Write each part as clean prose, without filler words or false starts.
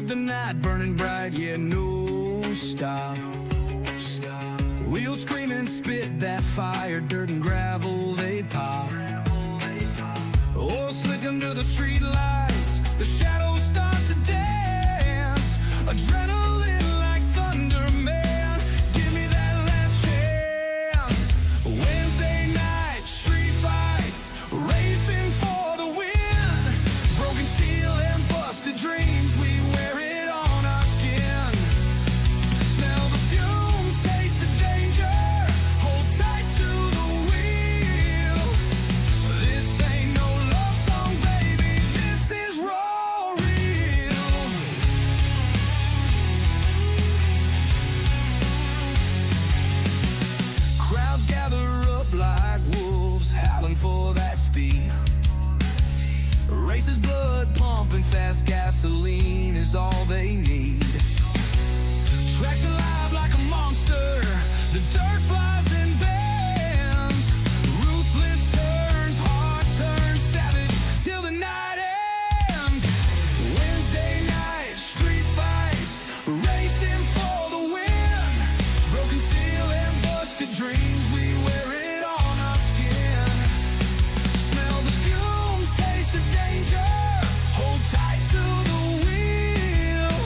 rip the night, burning bright, yeah, no stop. Wheels scream and spit that fire, dirt and gravel, they pop. Oil slick under the street lights, the shadows start to dance. Adrenaline like thunder, man, give me that last chance. Wednesday night, street fights, racing for the win. Broken steel and busted dreams, we wear it on our skin. Smell the fumes, taste the danger, hold tight to the wheel. This ain't no love song, baby, this is raw real. Crowds gather up like wolves, howling for that speed. Races, blood pumping fast, gasoline is all they need. Tracks alive like a monster, the dirt flies and bends. Ruthless turns, hard turns, savage till the night ends. Wednesday night, street fights, racing for the win. Broken steel and busted dreams, we wear it on our skin. Smell the fumes, taste the danger, hold tight to the wheel.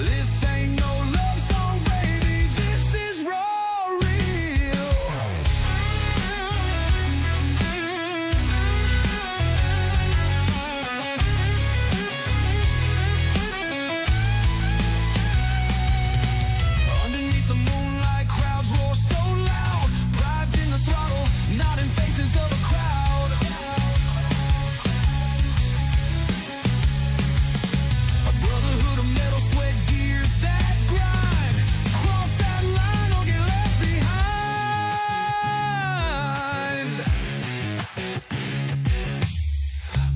This ain't no love song, baby, this is raw real. Underneath the moonlight, crowds roar so loud. Pride's in the throttle, not in faces of a crowd. A brotherhood of metal, sweat, gears that grind. Cross that line or get left behind.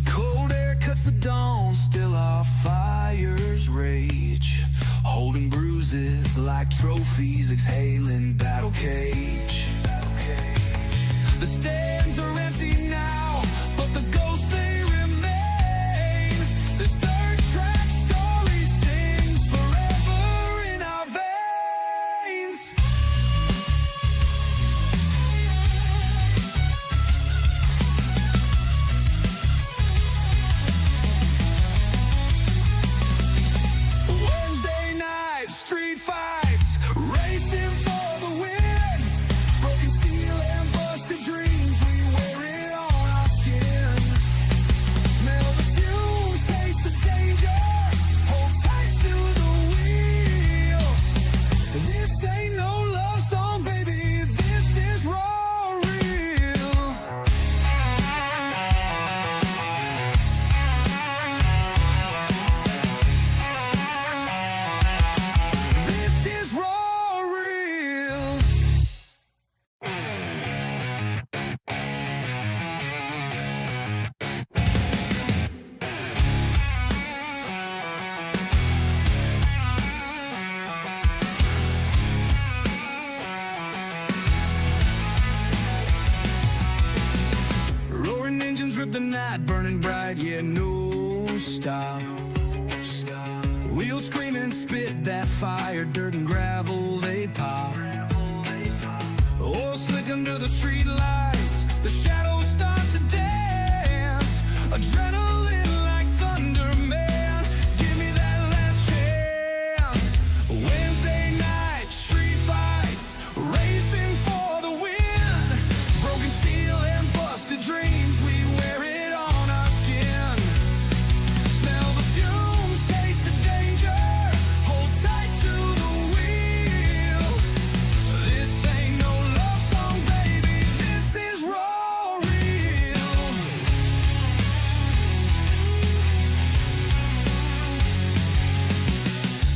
Cold air cuts the dawn, still our fires rage. Holding bruises like trophies, exhaling battle cage. The stands are empty now, but the ghosts they remain. This dirt track story sings forever in our veins. Wednesday night, street fights, racing for the win. Broken steel and busted dreams, we wear it on our skin. Smell the fumes, taste the danger, hold tight to the wheel. This ain't no love song, baby, this is raw real. This is raw real. Roaring engines rip the night, burning bright, yeah, no stop. Wheels scream and spit that fire, dirt and gravel, they pop. Oil slick under the street lights, the shadows start to dance. Adrenaline like thunder, man, give me that last chance. Wednesday night, street fights, racing for the win. Broken steel and busted dreams, we wear it on our skin. Smell the fumes, taste the danger, hold tight to the wheel. This ain't no love song, baby, this is raw real.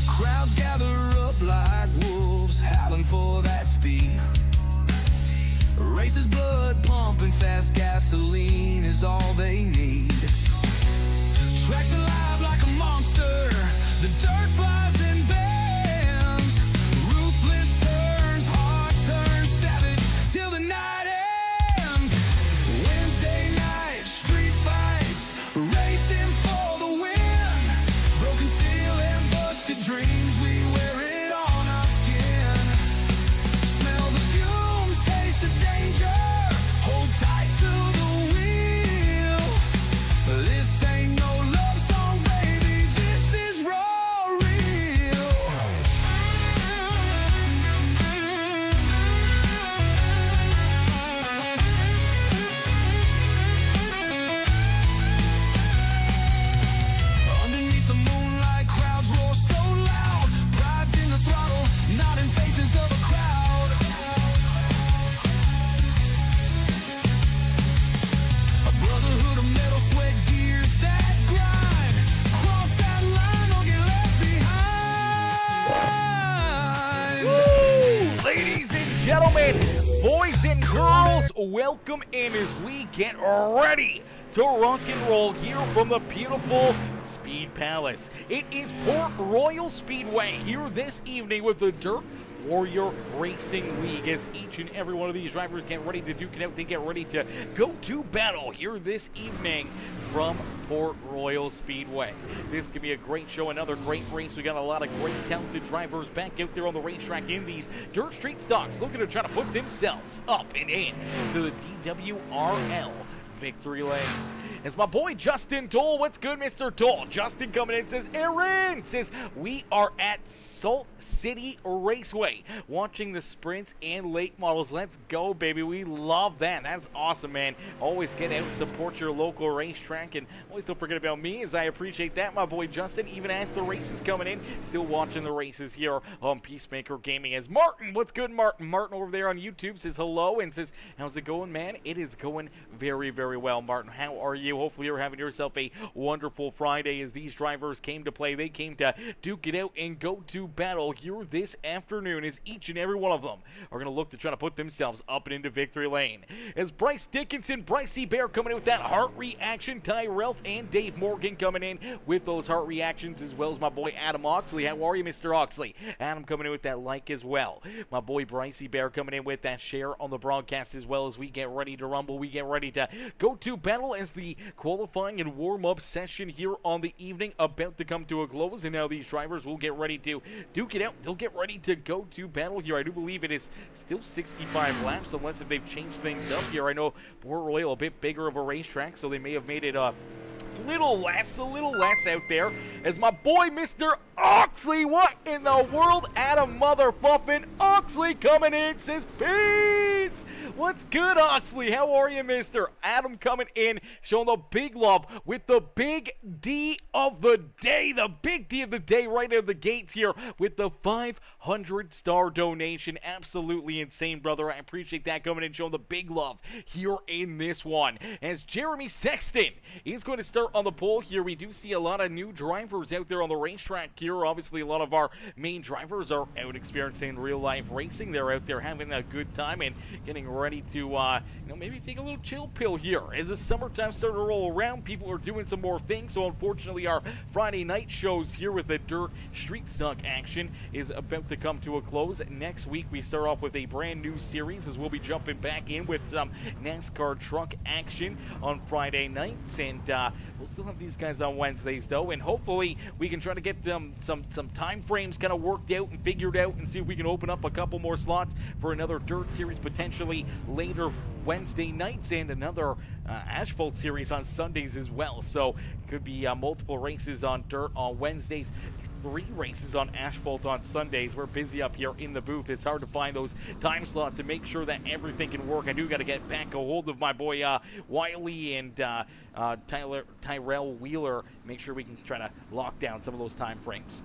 Crowds gather up like wolves, howling for that speed. Races, blood pumping fast, gasoline is all they need. Tracks alive like a monster, the dirt flies and bends. Ruthless turns, hard turns, savage till the night ends. Wednesday night, street fights, racing for the win. Broken steel and welcome in as we get ready to rock and roll here from the beautiful Speed Palace. It is Port Royal Speedway here this evening with the Dirt Warrior Racing League as each and every one of these drivers get ready to duke it out. They get ready to go to battle here this evening from Port Royal Speedway. This could be a great show, another great race. We got a lot of great talented drivers back out there on the racetrack in these dirt street stocks looking to try to put themselves up and in to the DWRL victory lane. It's my boy Justin Toll. What's good, Mr. Toll? Justin coming in says, Aaron says, we are at Salt City Raceway watching the sprints and late models. Let's go, baby. We love that. That's awesome, man. Always get out and support your local racetrack, and always don't forget about me, as I appreciate that, my boy Justin, even as the races coming in, still watching the races here on Peacemaker Gaming. As Martin, what's good, Martin? Martin over there on YouTube says hello and says, how's it going, man? It is going very, very well, Martin. How are you? Hopefully you're having yourself a wonderful Friday as these drivers came to play. They came to duke it out and go to battle here this afternoon as each and every one of them are going to look to try to put themselves up and into victory lane. As Bryce Dickinson, Brycey Bear coming in with that heart reaction, Ty Ralph and Dave Morgan coming in with those heart reactions, as well as my boy Adam Oxley. How are you, Mr. Oxley? Adam coming in with that like as well. My boy Brycey Bear coming in with that share on the broadcast, as well as we get ready to rumble. We get ready to go to battle as the qualifying and warm-up session here on the evening about to come to a close, and now these drivers will get ready to duke it out. They'll get ready to go to battle here. I do believe it is still 65 laps, unless if they've changed things up here. I know Port Royal a bit bigger of a racetrack, so they may have made it a little less out there. As my boy Mr. Oxley, what in the world? Adam motherfucking Oxley coming in says peace. What's good, Oxley? How are you, Mr. Adam coming in, showing the big love with the big D of the day. The big D of the day right out of the gates here with the 500-star donation. Absolutely insane, brother. I appreciate that coming in, showing the big love here in this one. As Jeremy Sexton is going to start on the pole here. We do see a lot of new drivers out there on the racetrack here. Obviously, a lot of our main drivers are out experiencing real-life racing. They're out there having a good time and getting ready to, maybe take a little chill pill here. As the summertime starting to roll around, people are doing some more things. So, unfortunately, our Friday night shows here with the dirt street stock action is about to come to a close. Next week, we start off with a brand new series, as we'll be jumping back in with some NASCAR truck action on Friday nights, and we'll still have these guys on Wednesdays, though, and hopefully we can try to get them some time frames kind of worked out and figured out, and see if we can open up a couple more slots for another dirt series potentially later Wednesday nights, and another asphalt series on Sundays as well. So it could be multiple races on dirt on Wednesdays, 3 races on asphalt on Sundays. We're busy up here in the booth. It's hard to find those time slots to make sure that everything can work. I do got to get back a hold of my boy Wiley and Tyrell Wheeler. Make sure we can try to lock down some of those time frames.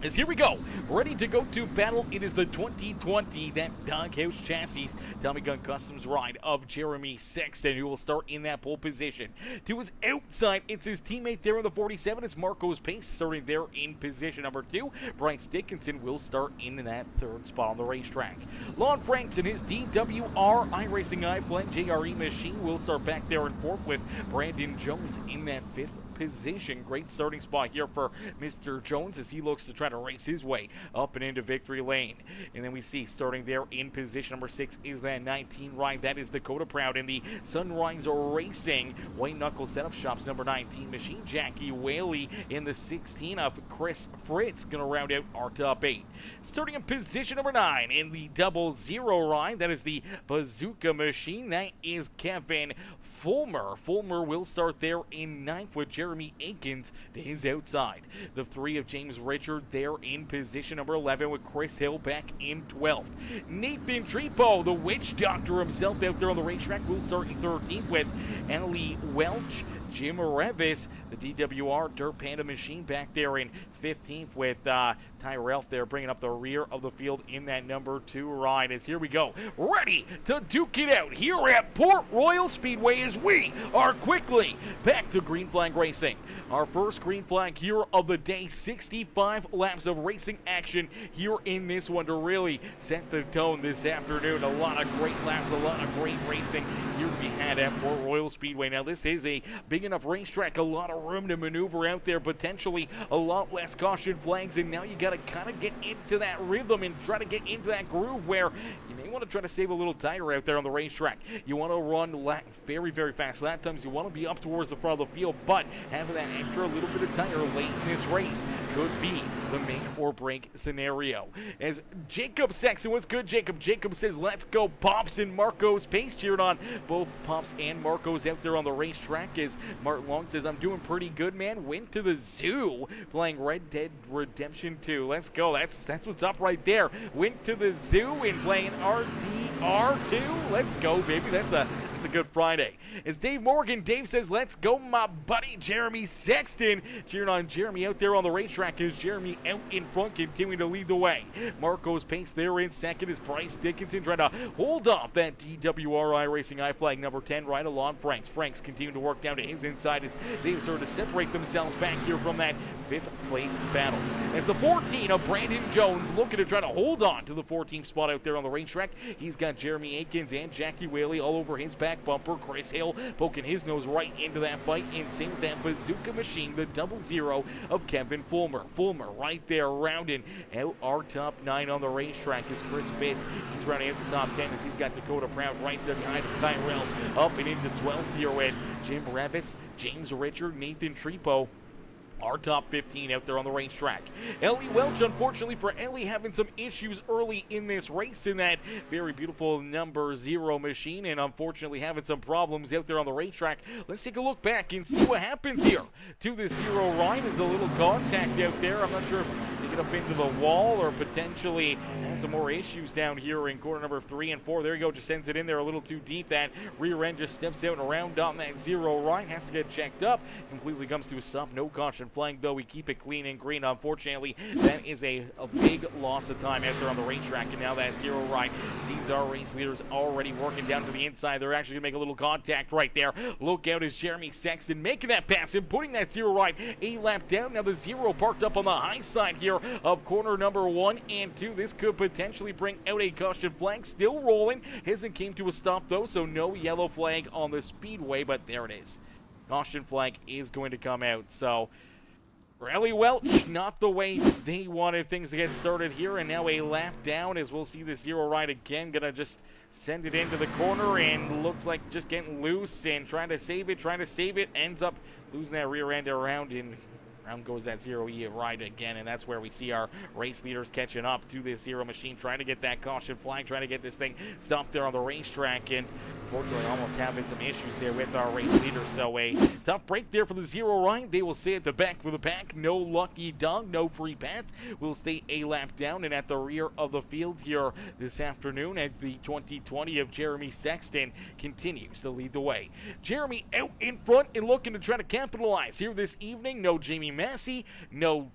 As here we go, ready to go to battle. It is the 2020, that Doghouse Chassis Tommy Gun Customs ride of Jeremy Sexton, who will start in that pole position. To his outside, it's his teammate there in the 47. It's Marcos Pace starting there in position number 2. Bryce Dickinson will start in that 3rd spot on the racetrack. Lon Franks and his DWR iRacing iPlane JRE machine will start back there in 4th, with Brandon Jones in that 5th position. Great starting spot here for Mr. Jones as he looks to try to race his way up and into victory lane. And then we see starting there in position number 6 is that 19 ride. That is Dakota Proud in the Sunrise Racing White Knuckle Setup Shops number 19 machine. Jackie Whaley in the 16 of Chris Fritz going to round out our top 8. Starting in position number 9 in the 00 ride, that is the Bazooka machine. That is Kevin Fulmer. Fulmer will start there in 9th with Jeremy Akins to his outside. The 3 of James Richard there in position number 11 with Chris Hill back in 12th. Nathan Trepo, the witch doctor himself out there on the racetrack, will start in 13th with Annalie Welch. Jim Revis, the DWR Dirt Panda machine, back there in 15th with Tyrell there bringing up the rear of the field in that number 2 ride. As here we go, ready to duke it out here at Port Royal Speedway as we are quickly back to green flag racing. Our first green flag here of the day, 65 laps of racing action here in this one to really set the tone this afternoon. A lot of great laps, a lot of great racing here to be had at Port Royal Speedway. Now this is a big enough racetrack, a lot of room to maneuver out there, potentially a lot less caution flags, and now you got to kind of get into that rhythm and try to get into that groove where you may want to try to save a little tire out there on the racetrack. You want to run very, very fast lap times. You want to be up towards the front of the field, but having that extra little bit of tire late in this race could be the make or break scenario. As Jacob Sexton, what's good, Jacob? Jacob says, let's go, Pops and Marco's pace. Cheered on both Pops and Marco's out there on the racetrack. As Martin Long says, I'm doing pretty good, man. Went to the zoo playing Red Dead Redemption 2. Let's go. That's what's up right there. Went to the zoo and playing RDR2. Let's go, baby. That's a good Friday. As Dave Morgan, Dave says, let's go, my buddy Jeremy Sexton. Cheering on Jeremy out there on the racetrack as Jeremy out in front, continuing to lead the way. Marco's pace there in second as Bryce Dickinson trying to hold off that DWRI Racing I flag number 10 right along Franks. Franks continuing to work down to his inside as they start to separate themselves back here from that 5th place battle. As the 14 of Brandon Jones looking to try to hold on to the 14th spot out there on the racetrack. He's got Jeremy Aikens and Jackie Whaley all over his back bumper. Chris Hill poking his nose right into that fight, and same with that bazooka machine, the 00 of Kevin Fulmer. Fulmer right there rounding out our top 9 on the racetrack as Chris Fitz, he's running out the top 10 as he's got Dakota Proud right there behind him. Tyrell up and into 12th here with Jim Revis, James Richard, Nathan Trepo. Our top 15 out there on the racetrack. Ellie Welch, unfortunately for Ellie, having some issues early in this race in that very beautiful number 0 machine, and unfortunately having some problems out there on the racetrack. Let's take a look back and see what happens here. To the 0 ride is a little contact out there. I'm not sure if they get up into the wall or potentially have some more issues down here in corner number 3 and 4. There you go, just sends it in there a little too deep. That rear end just steps out and around on that 0 ride. Has to get checked up. Completely comes to a stop. No caution flag, though. We keep it clean and green. Unfortunately, that is a big loss of time out there on the racetrack, and now that 0 ride sees our race leaders already working down to the inside. They're actually going to make a little contact right there. Look out as Jeremy Sexton making that pass and putting that 0 ride a lap down. Now the 0 parked up on the high side here of corner number 1 and 2. This could potentially bring out a caution flag. Still rolling. Hasn't came to a stop, though, so no yellow flag on the speedway, but there it is. Caution flag is going to come out, so Ellie Welch, not the way they wanted things to get started here, and now a lap down as we'll see the 0 ride again. Gonna just send it into the corner and looks like just getting loose and trying to save it, ends up losing that rear end around, and around goes that 0 ride again, and that's where we see our race leaders catching up to this 0 machine, trying to get that caution flag, trying to get this thing stopped there on the racetrack, and unfortunately almost having some issues there with our race leaders. So a tough break there for the 0 ride. They will stay at the back for the pack. No lucky dog, no free pass. We'll stay a lap down and at the rear of the field here this afternoon as the 2020 of Jeremy Sexton continues to lead the way. Jeremy out in front and looking to try to capitalize here this evening. No Jamie Massey, no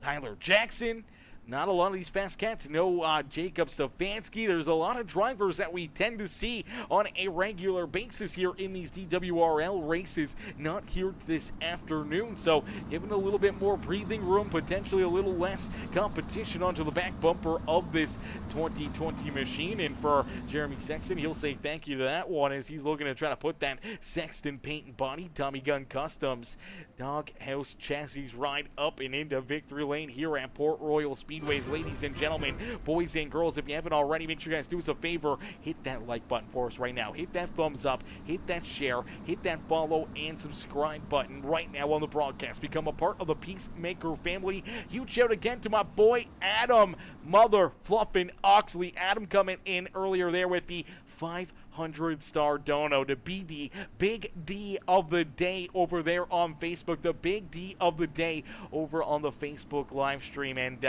Tyler Jackson. Not a lot of these fast cats. No Jacob Stefanski. There's a lot of drivers that we tend to see on a regular basis here in these DWRL races. Not here this afternoon. So giving a little bit more breathing room, potentially a little less competition onto the back bumper of this 2020 machine. And for Jeremy Sexton, he'll say thank you to that one as he's looking to try to put that Sexton paint and body Tommy Gun Customs Doghouse chassis ride up and into victory lane here at Port Royal Speedways. Ladies and gentlemen, boys and girls, if you haven't already, make sure you guys do us a favor. Hit that like button for us right now. Hit that thumbs up. Hit that share. Hit that follow and subscribe button right now on the broadcast. Become a part of the Peacemaker family. Huge shout again to my boy Adam Mother Fluffin Oxley. Adam coming in earlier there with the 500-star dono to be the Big D of the day over there on Facebook. The Big D of the day over on the Facebook live stream. And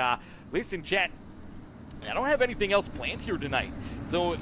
listen, chat, I don't have anything else planned here tonight. So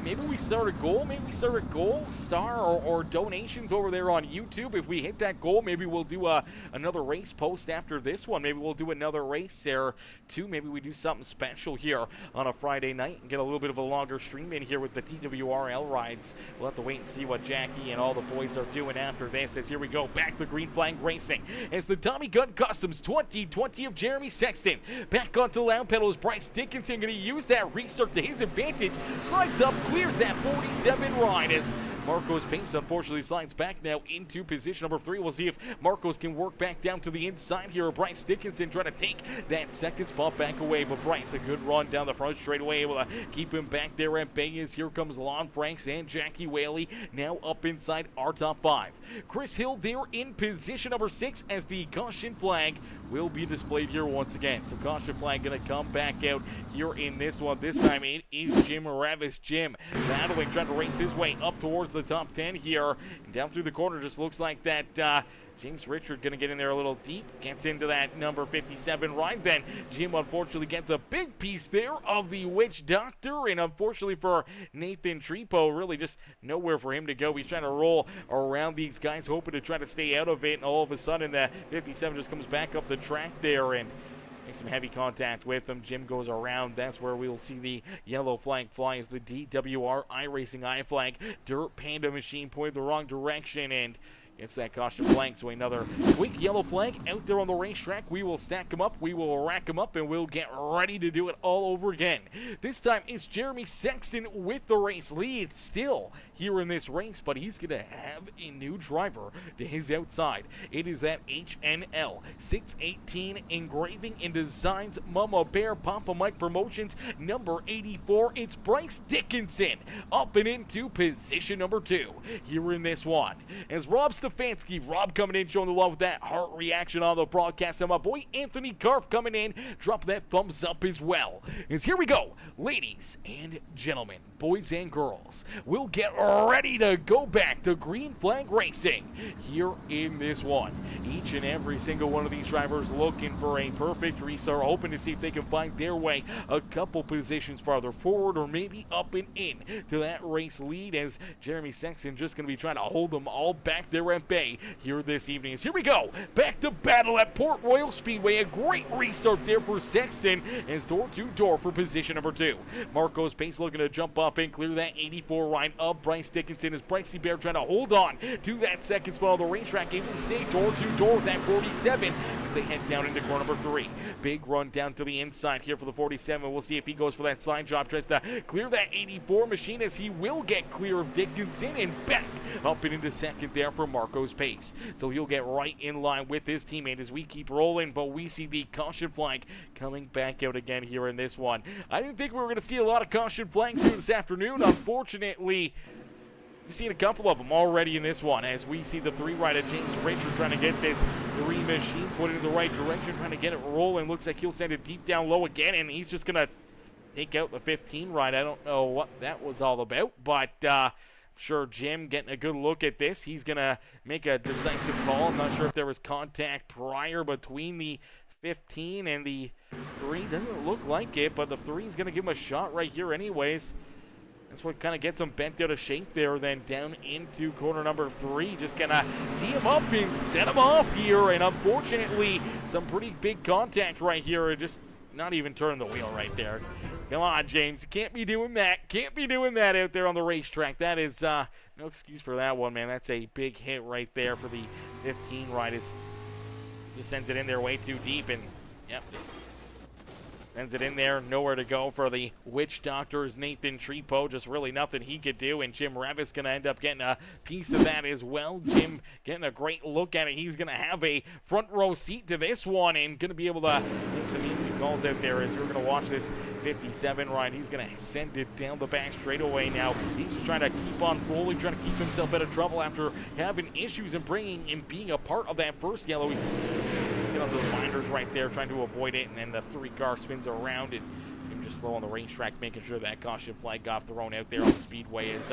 maybe we start a goal. Maybe we start a goal star or donations over there on YouTube. If we hit that goal, maybe we'll do another race post after this one. Maybe we'll do another race there too. Maybe we do something special here on a Friday night and get a little bit of a longer stream in here with the TWRL rides. We'll have to wait and see what Jackie and all the boys are doing after this. As here we go, back to Green Flag Racing as the Tommy Gun Customs 2020 of Jeremy Sexton back onto the loud pedals. Bryce Dickinson going to use that restart to his advantage. Slides up, clears that 47 ride as Marco's pace unfortunately slides back now into position number 3. We'll see if Marcos can work back down to the inside here. Bryce Dickinson trying to take that second spot back away, but Bryce a good run down the front straightaway, able to keep him back there at bay as here comes Lon Franks and Jackie Whaley now up inside our top 5. Chris Hill there in position number 6 as the caution flag will be displayed here once again. So caution flag going to come back out here in this one. This time it is Jim Ravis. Jim battling, trying to race his way up towards the top 10 here. And down through the corner, just looks like that James Richard going to get in there a little deep. Gets into that number 57 ride. Then Jim unfortunately gets a big piece there of the Witch Doctor. And unfortunately for Nathan Trepo, really just nowhere for him to go. He's trying to roll around these guys, hoping to try to stay out of it. And all of a sudden, the 57 just comes back up the track there and makes some heavy contact with him. Jim goes around. That's where we'll see the yellow flag fly as the DWR iRacing I flag. Dirt Panda machine pointed the wrong direction and gets that caution flag. So another quick yellow flag out there on the racetrack. We will stack them up, we will rack them up, and we'll get ready to do it all over again. This time it's Jeremy Sexton with the race lead still here in this race, but he's going to have a new driver to his outside. It is that HNL 618 Engraving and Designs Mama Bear Papa Mike Promotions number 84. It's Bryce Dickinson up and into position number 2 here in this one. As Rob Stefanski, Rob coming in, showing the love with that heart reaction on the broadcast, and my boy Anthony Karf coming in, dropping that thumbs up as well. As here we go, ladies and gentlemen, boys and girls, we'll get ready to go back to Green Flag Racing here in this one. Each and every single one of these drivers looking for a perfect restart, hoping to see if they can find their way a couple positions farther forward or maybe up and in to that race lead, as Jeremy Sexton just going to be trying to hold them all back there at bay here this evening. As here we go, back to battle at Port Royal Speedway. A great restart there for Sexton as door-to-door for position number 2. Marco's pace looking to jump up and clear that 84 ride of Bryce Dickinson as Brycey Bear trying to hold on to that second spot on the racetrack, able to stay door-to-door with that 47 as they head down into corner number 3. Big run down to the inside here for the 47. We'll see if he goes for that slide job, tries to clear that 84 machine as he will get clear of Dickinson and back up and into second there for Marco's pace. So he'll get right in line with his teammate as we keep rolling, but we see the caution flag coming back out again here in this one. I didn't think we were going to see a lot of caution flags here this afternoon. Unfortunately, we've seen a couple of them already in this one as we see the 3 rider James Richard trying to get this 3 machine put in the right direction, trying to get it rolling. Looks like he'll send it deep down low again, and he's just going to take out the 15 ride. I don't know what that was all about, but sure, Jim getting a good look at this. He's going to make a decisive call. I'm not sure if there was contact prior between the 15 and the 3. Doesn't look like it, but the 3 is going to give him a shot right here anyways. That's what kind of gets him bent out of shape there, then down into corner number 3. Just going to tee him up and set him off here, and unfortunately, some pretty big contact right here. Just not even turning the wheel right there. Come on, James. You can't be doing that. Can't be doing that out there on the racetrack. That is no excuse for that one, man. That's a big hit right there for the 15 ride. Just sends it in there way too deep, and yep, just sends it in there. Nowhere to go for the Witch Doctor's Nathan Trepo. Just really nothing he could do, and Jim Ravis going to end up getting a piece of that as well. Jim getting a great look at it. He's going to have a front row seat to this one and going to be able to make some easy calls out there as we're going to watch this 57 ride. He's going to send it down the back straightaway now. He's just trying to keep on rolling, trying to keep himself out of trouble after having issues and being a part of that first yellow. He's getting on the reminders right there, trying to avoid it, and then the 3 car spins around it. just slow on the racetrack, making sure that caution flag got thrown out there on the speedway is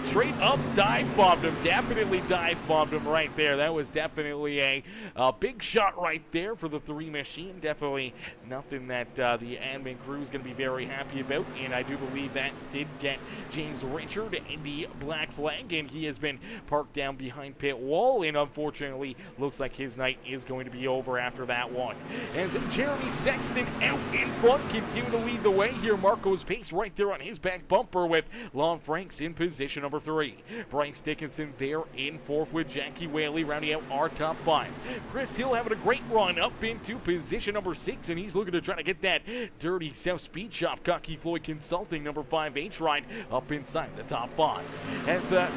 straight up dive bombed him. Definitely dive bombed him right there. That was definitely a big shot right there for the 3 machine. Definitely nothing that the admin crew is going to be very happy about, and I do believe that did get James Richard in the black flag, and he has been parked down behind pit wall, and unfortunately looks like his night is going to be over after that one. As Jeremy Sexton out in front, continue to lead the way here. Marco's Pace right there on his back bumper with Lon Franks in position number 3. Bryce Dickinson there in 4th with Jackie Whaley rounding out our top 5. Chris Hill having a great run up into position number 6, and he's looking to try to get that dirty South Speed Shop Cocky Floyd Consulting number 5 H-Ride up inside the top 5. As the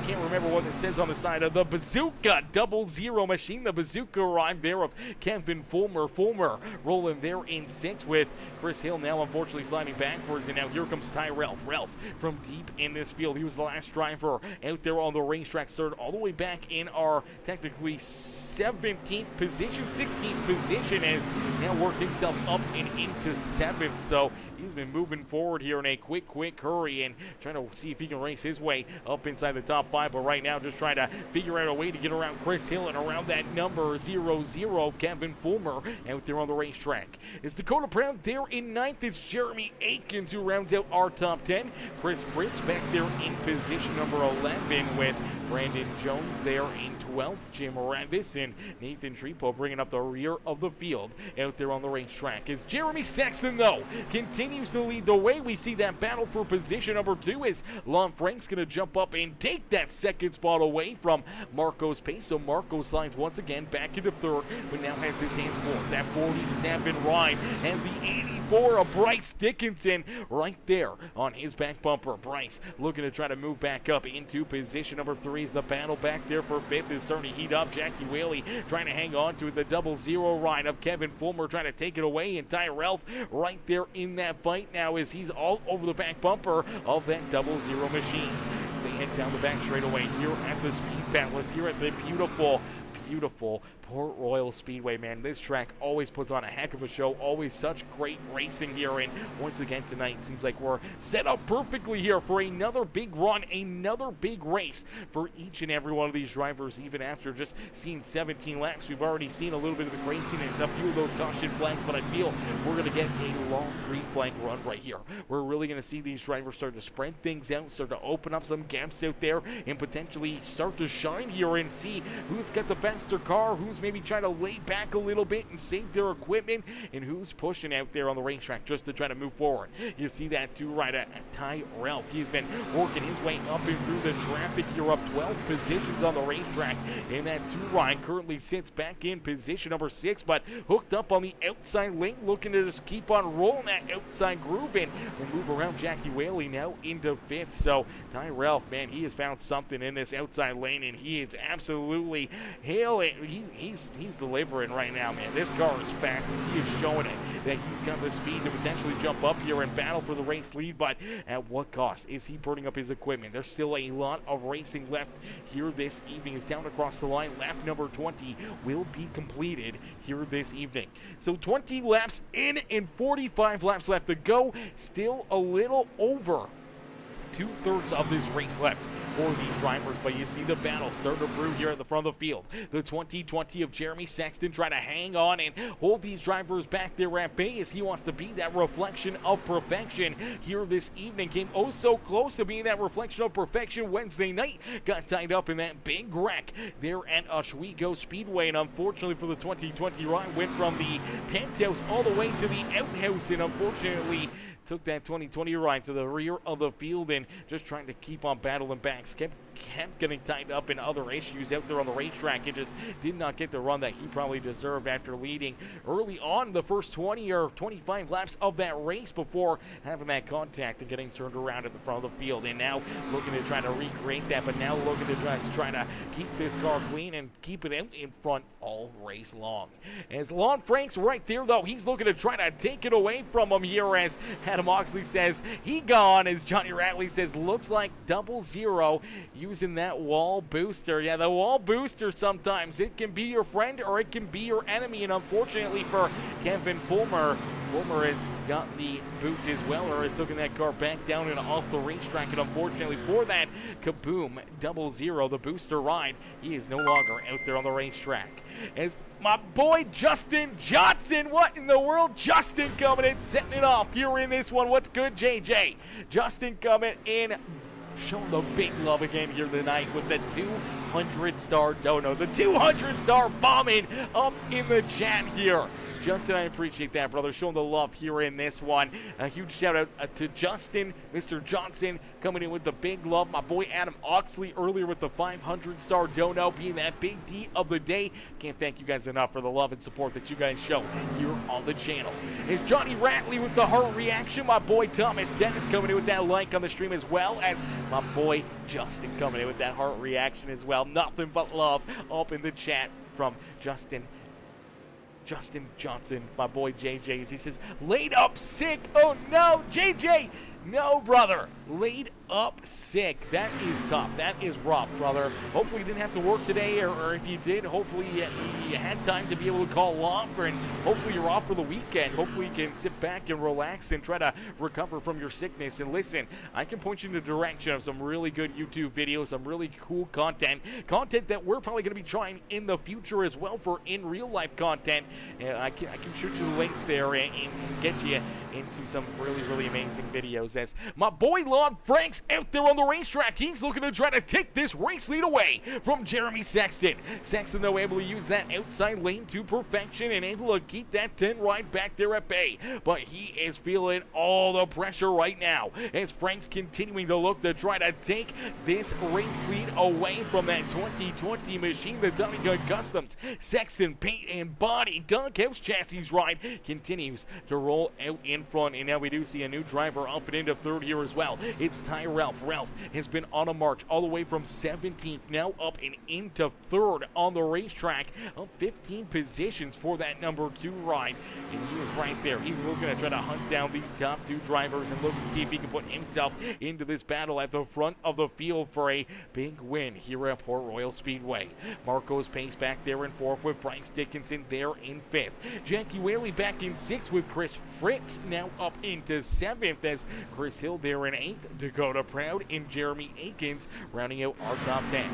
can't remember what it says on the side of the Bazooka 00 machine. The Bazooka ride there of Kevin Fulmer. Fulmer rolling there in 6th with Chris Hill now unfortunately sliding backwards, and now here comes Ty Ralph. Ralph from deep in this field. He was the last driver out there on the racetrack, started all the way back in our technically 17th position, 16th position, as now worked himself up and into 7th. So he's been moving forward here in a quick hurry and trying to see if he can race his way up inside the top 5. But right now just trying to figure out a way to get around Chris Hill and around that number 00, Kevin Fulmer out there on the racetrack. Is Dakota Brown there in 9th? It's Jeremy Aikens who rounds out our top 10. Chris Fritz back there in position number 11 with Brandon Jones there in 12th, Jim Ravis and Nathan Trepo bringing up the rear of the field out there on the racetrack. As Jeremy Sexton, though, continues to lead the way. We see that battle for position number 2 as Lon Frank's going to jump up and take that 2nd spot away from Marco's Pace. So Marco slides once again back into 3rd, but now has his hands full. That 47 ride and the 84 of Bryce Dickinson right there on his back bumper. Bryce looking to try to move back up into position number 3 as the battle back there for 5th is starting to heat up. Jackie Whaley trying to hang on to the 00 ride of Kevin Fulmer trying to take it away, and Ty Ralph right there in that fight now as he's all over the back bumper of that 00 machine. They head down the back straightaway here at the Speed Palace, here at the beautiful Port Royal Speedway. Man, this track always puts on a heck of a show, always such great racing here, and once again tonight it seems like we're set up perfectly here for another big run, another big race for each and every one of these drivers. Even after just seeing 17 laps, we've already seen a little bit of the craziness, a few of those caution flags, but I feel we're going to get a long green flag run right here. We're really going to see these drivers start to spread things out, start to open up some gaps out there, and potentially start to shine here and see who's got the faster car, who's maybe trying to lay back a little bit and save their equipment, and who's pushing out there on the racetrack just to try to move forward. You see that too right at Ty Ralph. He's been working his way up and through the traffic here, up 12 positions on the racetrack, and that 2 ride currently sits back in position number 6, but hooked up on the outside lane, looking to just keep on rolling that outside groove, and we'll move around Jackie Whaley now into 5th. So Ty Ralph, man, he has found something in this outside lane, and he is absolutely hailing. He's delivering right now, man. This car is fast. He is showing it that he's got the speed to potentially jump up here and battle for the race lead, but at what cost? Is he burning up his equipment? There's still a lot of racing left here this evening. Is down across the line. Lap number 20 will be completed here this evening. So 20 laps in and 45 laps left to go. Still a little over 2/3 of this race left for these drivers, but you see the battle starting to brew here at the front of the field. The 2020 of Jeremy Sexton trying to hang on and hold these drivers back there at bay as he wants to be that reflection of perfection here this evening. Came oh so close to being that reflection of perfection Wednesday night. Got tied up in that big wreck there at Oswego Speedway, and unfortunately for the 2020 ride, went from the penthouse all the way to the outhouse, and unfortunately took that 2020 ride to the rear of the field and just trying to keep on battling back. Kept getting tied up in other issues out there on the racetrack and just did not get the run that he probably deserved after leading early on the first 20 or 25 laps of that race before having that contact and getting turned around at the front of the field. And now looking to try to recreate that, but now looking to try to keep this car clean and keep it out in front all race long. As Lon Frank's right there, though, he's looking to try to take it away from him here, as Adam Oxley says he gone, as Johnny Ratley says looks like 00 using that wall booster. Yeah, the wall booster, sometimes it can be your friend or it can be your enemy, and unfortunately for Kevin Fulmer, Former has got the boot as well, or has taken that car back down and off the racetrack, and unfortunately for that Kaboom 00, the booster ride, he is no longer out there on the racetrack. As my boy Justin Johnson, what in the world? Justin coming in, setting it off here in this one. What's good, JJ? Justin coming in, showing the big love again here tonight with the 200-star dono. The 200-star bombing up in the chat here. Justin, I appreciate that, brother. Showing the love here in this one. A huge shout out to Justin, Mr. Johnson, coming in with the big love. My boy Adam Oxley earlier with the 500-star dono, being that big D of the day. Can't thank you guys enough for the love and support that you guys show here on the channel. It's Johnny Ratley with the heart reaction. My boy Thomas Dennis coming in with that like on the stream, as well as my boy Justin coming in with that heart reaction as well. Nothing but love up in the chat from Justin Johnson, my boy JJ. He says, laid up sick. Oh no, JJ, no, brother, laid up sick. That is tough. That is rough, brother. Hopefully you didn't have to work today, or if you did, hopefully you had time to be able to call off, and hopefully you're off for the weekend. Hopefully you can sit back and relax and try to recover from your sickness. And listen, I can point you in the direction of some really good YouTube videos, some really cool content that we're probably going to be trying in the future as well for in real life content. I can shoot you the links there and get you into some really amazing videos. As my boy Lon Frank's out there on the racetrack, he's looking to try to take this race lead away from Jeremy Sexton. Sexton, though, able to use that outside lane to perfection and able to keep that 10 right back there at bay. But he is feeling all the pressure right now as Frank's continuing to look to try to take this race lead away from that 2020 machine, the Tommy Gun Customs. Sexton paint and body doghouse chassis ride continues to roll out in front, and now we do see a new driver up and into third here as well. It's Ty Ralph. Ralph has been on a march all the way from 17th, now up and into third on the racetrack, up 15 positions for that number 2 ride, and he is right there. He's looking to try to hunt down these top 2 drivers and look to see if he can put himself into this battle at the front of the field for a big win here at Port Royal Speedway. Marco's Pace back there in 4th with Bryce Dickinson there in 5th. Jackie Whaley back in 6th with Chris Fritz now up into 7th as Chris Hill there in 8th. Dakota Proud and Jeremy Akins rounding out our top 10.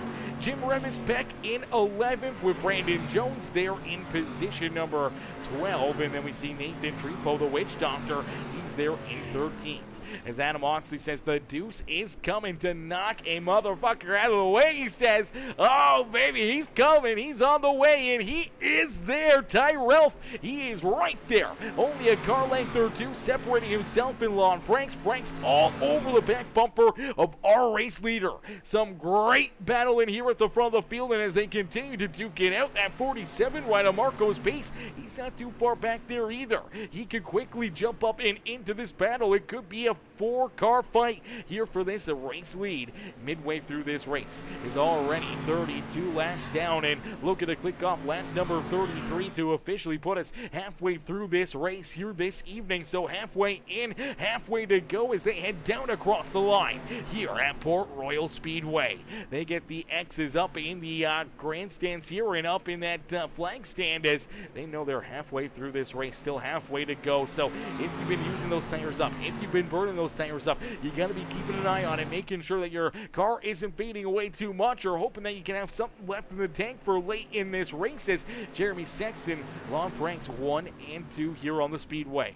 Jim Revis Beck in 11th with Brandon Jones there in position number 12. And then we see Nathan Trepo, the Witch Doctor. He's there in 13th. As Adam Oxley says, the deuce is coming to knock a motherfucker out of the way, he says. Oh, baby, he's coming. He's on the way, and he is there. Ty Ralph, he is right there. Only a car length or 2 separating himself and Lon Franks. Franks all over the back bumper of our race leader. Some great battle in here at the front of the field, and as they continue to duke it out, that 47 right on Marco's Pace, he's not too far back there either. He could quickly jump up and into this battle. It could be a 4-car fight here for this race lead. Midway through this race is already 32 laps down, and looking to click off lap number 33 to officially put us halfway through this race here this evening. So halfway in, halfway to go as they head down across the line here at Port Royal Speedway. They get the X's up in the grandstands here and up in that flag stand as they know they're halfway through this race, still halfway to go. So if you've been using those tires up, if you've been burning those tires up, you got to be keeping an eye on it, making sure that your car isn't fading away too much, or hoping that you can have something left in the tank for late in this race as Jeremy Sexton, Lon Franks 1 and 2 here on the Speedway.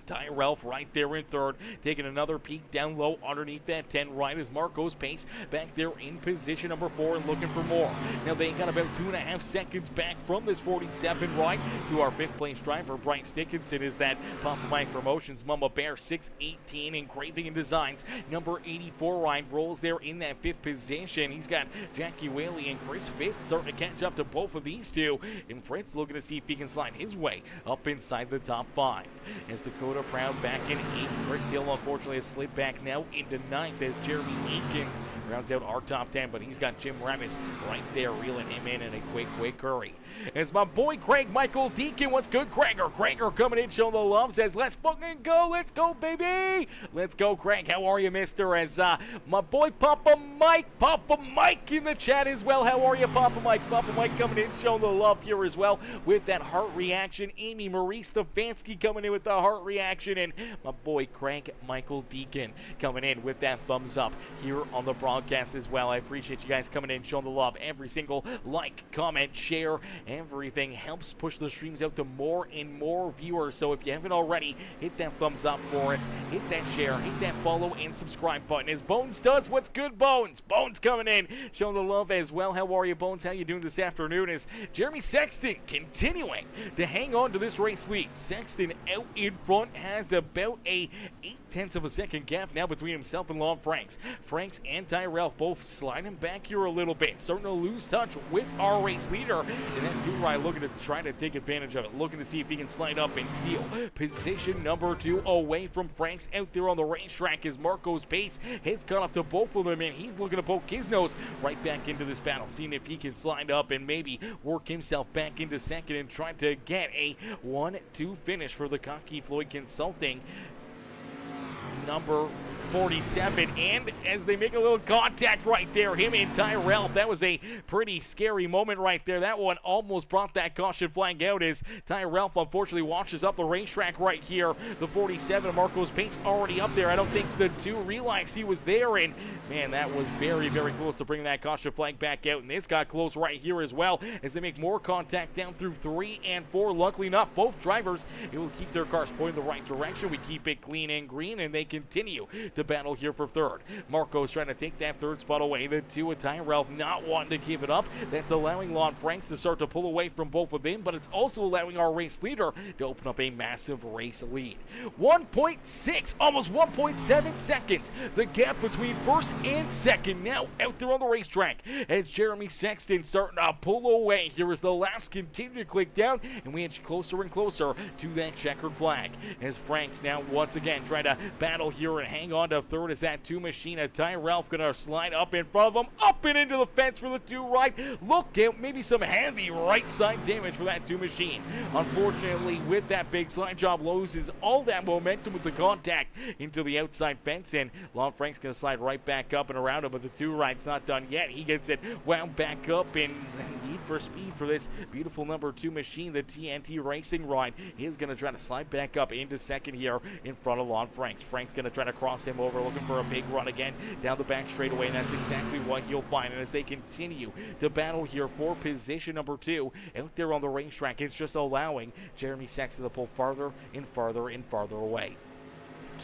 Ty Ralph right there in 3rd, taking another peek down low underneath that 10 right as Marco's Pace back there in position number 4 and looking for more. Now they got about 2.5 seconds back from this 47 right to our 5th place driver. Bryce Dickinson is that Papa Mike Promotions Mama Bear 618 Engraving and Designs. Number 84 right rolls there in that 5th position. He's got Jackie Whaley and Chris Fitz starting to catch up to both of these two, and Fritz looking to see if he can slide his way up inside the top 5. As Dakota Proud back in 8th. Chris Hill unfortunately has slid back now into 9th as Jeremy Akins rounds out our top 10, but he's got Jim Revis right there reeling him in a quick hurry. As my boy Craig Michael Deacon, what's good, Craig? Craig coming in, showing the love, says, let's fucking go, baby. Let's go, Craig. How are you, mister? As my boy Papa Mike in the chat as well. How are you, Papa Mike? Papa Mike coming in, showing the love here as well with that heart reaction. Amy Marie Stefanski coming in with the heart reaction, and my boy Craig Michael Deacon coming in with that thumbs up here on the broadcast as well. I appreciate you guys coming in, showing the love. Every single like, comment, share, everything helps push the streams out to more and more viewers. So if you haven't already, hit that thumbs up for us, hit that share, hit that follow and subscribe button. As Bones does, what's good, Bones? Bones coming in, showing the love as well. How are you, Bones? How you doing this afternoon? As Jeremy Sexton continuing to hang on to this race lead. Sexton out in front, has about a 0.8 of a second gap now between himself and Lon Franks. Franks and Tyrell both sliding back here a little bit, starting to lose touch with our race leader. And then Two-Ride looking to try to take advantage of it, looking to see if he can slide up and steal position number 2 away from Franks out there on the racetrack. As Marco's pace has caught up to both of them, and he's looking to poke his nose right back into this battle, seeing if he can slide up and maybe work himself back into second and try to get a 1-2 finish for the Cocky Floyd Consulting number 47. And as they make a little contact right there, him and Tyrell, that was a pretty scary moment right there. That one almost brought that caution flag out as Tyrell unfortunately washes up the racetrack right here. The 47, Marco's pace already up there. I don't think the two realized he was there, and man, that was very, very close to bringing that caution flag back out. And this got close right here as well as they make more contact down through 3 and 4. Luckily enough, both drivers able to keep their cars pointing the right direction. We keep it clean and green, and they continue to battle here for third. Marco's trying to take that third spot away. The two of Tyrell not wanting to give it up. That's allowing Lon Franks to start to pull away from both of them, but it's also allowing our race leader to open up a massive race lead. 1.6, almost 1.7 seconds. The gap between first and second now out there on the racetrack as Jeremy Sexton starting to pull away here as the laps continue to click down, and we inch closer and closer to that checkered flag as Franks now once again trying to battle here and hang on to third as that two machine of Tyrell gonna slide up in front of him, up and into the fence for the Two-Ride. Look at maybe some heavy right side damage for that two machine. Unfortunately, with that big slide job, loses all that momentum with the contact into the outside fence, and Lon Frank's gonna slide right back up and around him, but the Two-Ride's not done yet. He gets it wound back up, and Need for Speed for this beautiful number 2 machine, the TNT Racing Ride, is gonna try to slide back up into second here in front of Lon Franks. Frank's gonna try to cross him over, looking for a big run again down the back straightaway, and that's exactly what he'll find. And as they continue to battle here for position number 2 out there on the racetrack, it's just allowing Jeremy Sexton to pull farther and farther and farther away.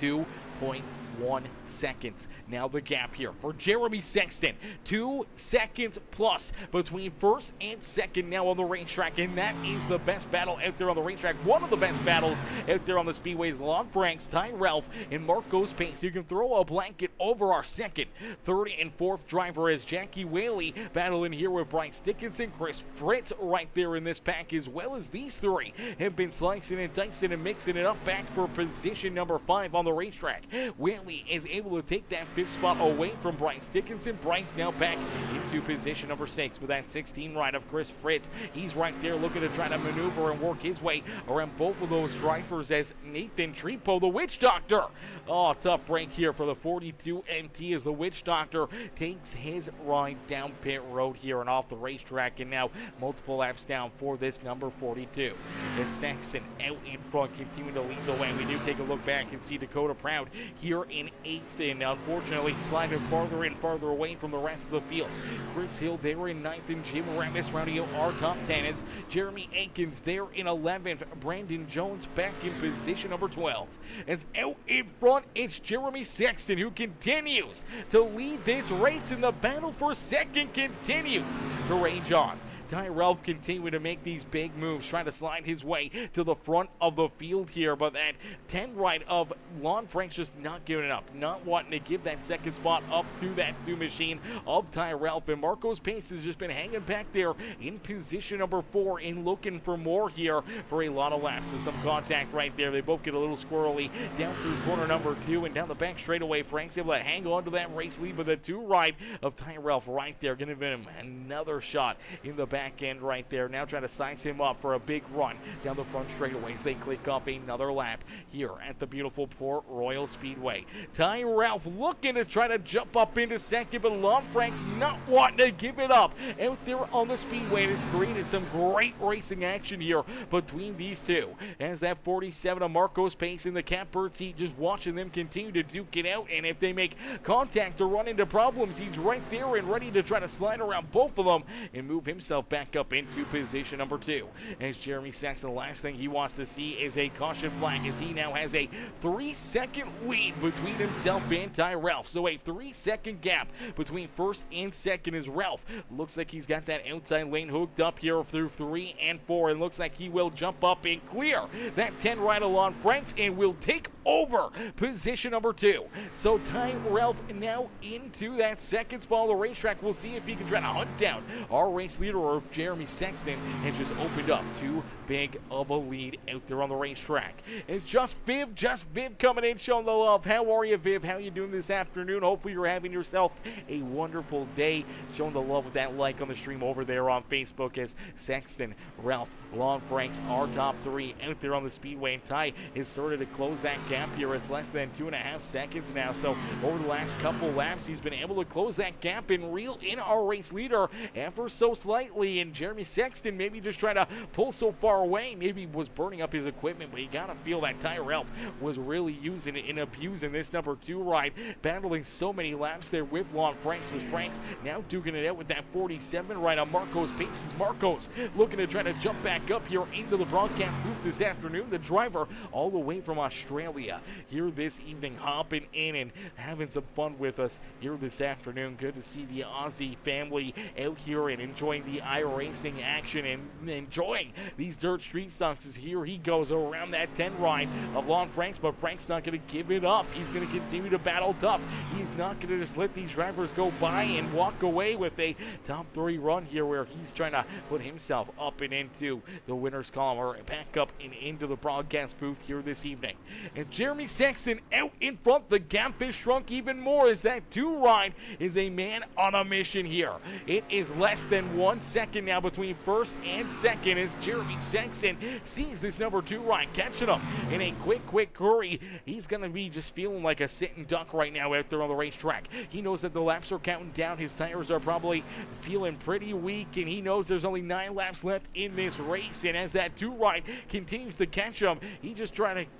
2.1 seconds. Now the gap here for Jeremy Sexton. 2 seconds plus between first and second now on the racetrack, and that is the best battle out there on the racetrack. One of the best battles out there on the speedways. Lon Franks, Tyrell, and Marco's pace. You can throw a blanket over our second, third, and fourth driver as Jackie Whaley battling here with Bryce Dickinson, Chris Fritz right there in this pack, as well as these three have been slicing and dicing and mixing it up back for position number 5 on the racetrack. Whaley is able to take that 5th spot away from Bryce Dickinson. Bryce now back into position number 6 with that 16 ride of Chris Fritz. He's right there looking to try to maneuver and work his way around both of those drivers as Nathan Trepo, the Witch Doctor. Oh, tough break here for the 42 MT as the Witch Doctor takes his ride down pit road here and off the racetrack, and now multiple laps down for this number 42. The Sexton out in front, continuing to lead the way. We do take a look back and see Dakota Proud here in 8th, and unfortunately sliding farther and farther away from the rest of the field. Chris Hill there in 9th, and Jim Ramis rounding out our top 10 as Jeremy Aikens there in 11th. Brandon Jones back in position number 12. As out in front, it's Jeremy Sexton who continues to lead this race, and the battle for second continues to rage on. Tyrell continuing to make these big moves, trying to slide his way to the front of the field here, but that 10 ride of Lon Franks just not giving it up, not wanting to give that second spot up to that two machine of Tyrell. And Marco's pace has just been hanging back there in position number 4 and looking for more here for a lot of laps. There's some contact right there. They both get a little squirrely down through corner number 2 and down the back straightaway. Frank's able to hang on to that race lead, but the 2 ride of Tyrell right there, going to give him another shot in the back back end right there. Now trying to size him up for a big run down the front straightaways. They click up another lap here at the beautiful Port Royal Speedway. Ty Ralph looking to try to jump up into second, but Lon Frank's not wanting to give it up out there on the speedway. It has created some great racing action here between these two. As that 47 of Marco's pace in the catbird seat, just watching them continue to duke it out, and if they make contact or run into problems, he's right there and ready to try to slide around both of them and move himself back up into position number 2. As Jeremy Sexton, the last thing he wants to see is a caution flag, as he now has a 3-second lead between himself and Ty Ralph. So a 3-second gap between first and second as Ralph looks like he's got that outside lane hooked up here through 3 and 4, and looks like he will jump up and clear that 10 right along Franks and will take over position number 2. So Ty Ralph now into that second spot on the racetrack. We'll see if he can try to hunt down our race leader or if Jeremy Sexton has just opened up too big of a lead out there on the racetrack. It's Just Viv coming in, showing the love. How are you, Viv? How you doing this afternoon? Hopefully you're having yourself a wonderful day. Showing the love with that like on the stream over there on Facebook, as Sexton, Ralph, Lon Franks are top 3 out there on the speedway, and Ty has started to close that gap here. It's less than 2.5 seconds now, so over the last couple laps he's been able to close that gap and reel in our race leader ever so slightly. And Jeremy Sexton maybe just trying to pull so far away, maybe was burning up his equipment, but you gotta feel that Ty Ralph was really using it and abusing this number 2 ride, battling so many laps there with Lon Franks, as Franks now duking it out with that 47 right on Marco's pace. As Marco's looking to try to jump back up here into the broadcast booth this afternoon. The driver all the way from Australia here this evening, hopping in and having some fun with us here this afternoon. Good to see the Aussie family out here and enjoying the iRacing action and enjoying these dirt street stocks. As here he goes around that 10 ride of Lon Franks, but Frank's not going to give it up. He's going to continue to battle tough. He's not going to just let these drivers go by and walk away with a top 3 run here, where he's trying to put himself up and into the winner's column, or back up and into the broadcast booth here this evening. And Jeremy Sexton out in front. The gap is shrunk even more, as that 2 ride is a man on a mission here. It is less than 1 second now between first and second, as Jeremy Sexton sees this number 2 ride catching him in a quick hurry. He's going to be just feeling like a sitting duck right now out there on the racetrack. He knows that the laps are counting down. His tires are probably feeling pretty weak, and he knows there's only 9 laps left in this race. And as that 2 ride continues to catch him, he just trying to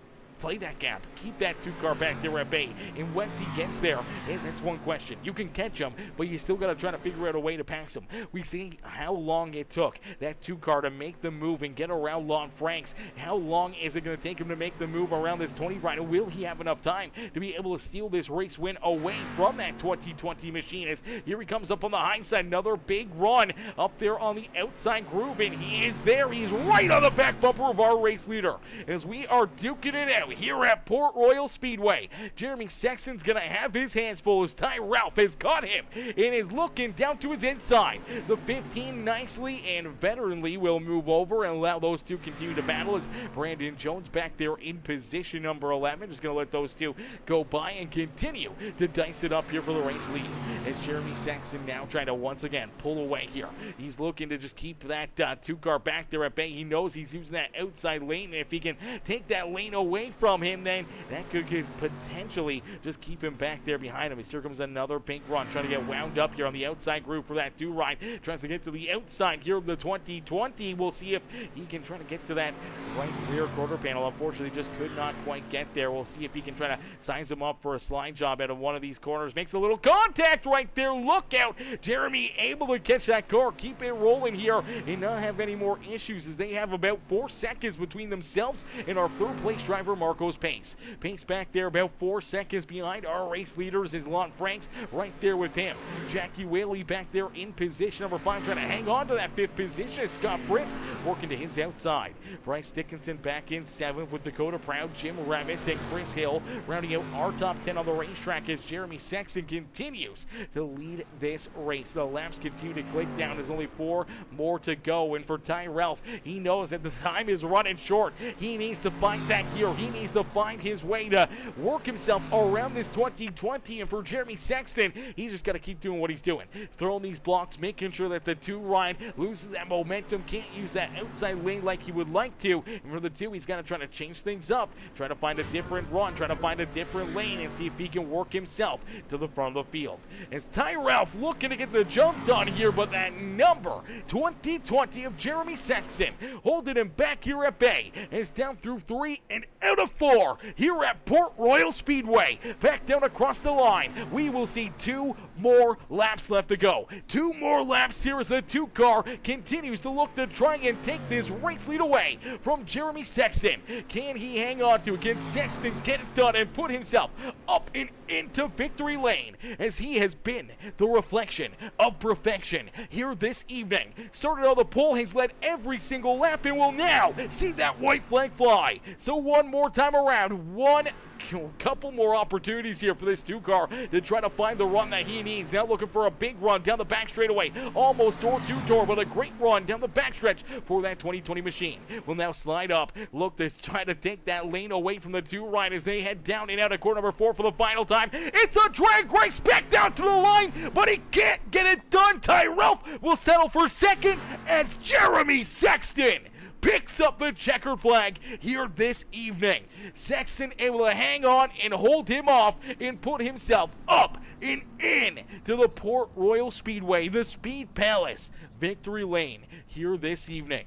play that gap, keep that 2 car back there at bay. And once he gets there, and that's one question, you can catch him, but you still got to try to figure out a way to pass him. We see how long it took that 2 car to make the move and get around Lon Franks. How long is it going to take him to make the move around this 20 rider? Will he have enough time to be able to steal this race win away from that 2020 machine? As here he comes up on the high side, another big run up there on the outside groove, and he is there. He's right on the back bumper of our race leader as we are duking it out here at Port Royal Speedway. Jeremy Sexton's gonna have his hands full, as Ty Ralph has got him and is looking down to his inside. The 15 nicely and veteranly will move over and allow those 2 continue to battle, as Brandon Jones back there in position number 11. Just gonna let those 2 go by and continue to dice it up here for the race lead, as Jeremy Sexton now trying to once again pull away here. He's looking to just keep that 2 car back there at bay. He knows he's using that outside lane, and if he can take that lane away from him, then that could potentially just keep him back there behind him. Here comes another pink run, trying to get wound up here on the outside groove for that 2 ride. Tries to get to the outside here of the 2020. We'll see if he can try to get to that right rear quarter panel. Unfortunately, just could not quite get there. We'll see if he can try to size him up for a slide job out of one of these corners. Makes a little contact right there. Look out. Jeremy able to catch that car, keep it rolling here, and not have any more issues, as they have about 4 seconds between themselves and our 3rd place driver, Marco's pace. Pace back there about 4 seconds behind our race leaders is Lon Franks right there with him. Jackie Whaley back there in position number 5, trying to hang on to that 5th position. Scott Fritz working to his outside. Bryce Dickinson back in 7th with Dakota Proud, Jim Ramis, and Chris Hill rounding out our top 10 on the racetrack, as Jeremy Sexton continues to lead this race. The laps continue to click down. There's only 4 more to go, and for Ty Ralph, he knows that the time is running short. He needs to find that gear. He needs needs to find his way to work himself around this 2020. And for Jeremy Sexton, he's just got to keep doing what he's doing. Throwing these blocks, making sure that the 2 ride loses that momentum, can't use that outside lane like he would like to. And for the 2, he's got to try to change things up, try to find a different run, try to find a different lane, and see if he can work himself to the front of the field. As Ty Ralph looking to get the jump done here, but that number 2020 of Jeremy Sexton holding him back here at bay. As down through 3 and out of 4 here at Port Royal Speedway. Back down across the line. We will see 2 more laps left to go. 2 more laps here as the 2 car continues to look to try and take this race lead away from Jeremy Sexton. Can he hang on to it? Can Sexton get it done and put himself up and into victory lane, as he has been the reflection of perfection here this evening? Started on the pole, has led every single lap, and will now see that white flag fly. So one more time around, couple more opportunities here for this 2 car to try to find the run that he needs. Now looking for a big run down the back straightaway, almost door to door, but a great run down the backstretch for that 2020 machine. Will now slide up, look to try to take that lane away from the 2 right as they head down and out of corner number 4 for the final time. It's a drag race back down to the line, but he can't get it done. Ty Ralph will settle for second as Jeremy Sexton picks up the checkered flag here this evening. Sexton able to hang on and hold him off and put himself up and in to the Port Royal Speedway, the Speed Palace victory lane here this evening.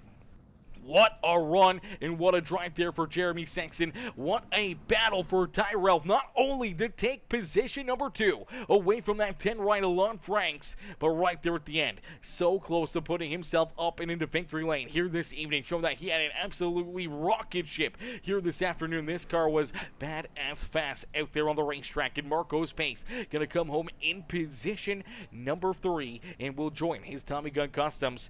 What a run and what a drive there for Jeremy Sexton. What a battle for Ty Ralph, not only to take position number 2 away from that 10 right Alon Franks, but right there at the end, so close to putting himself up and into victory lane here this evening, showing that he had an absolutely rocket ship here this afternoon. This car was badass fast out there on the racetrack, and Marco's pace gonna come home in position number 3 and will join his Tommy Gun Customs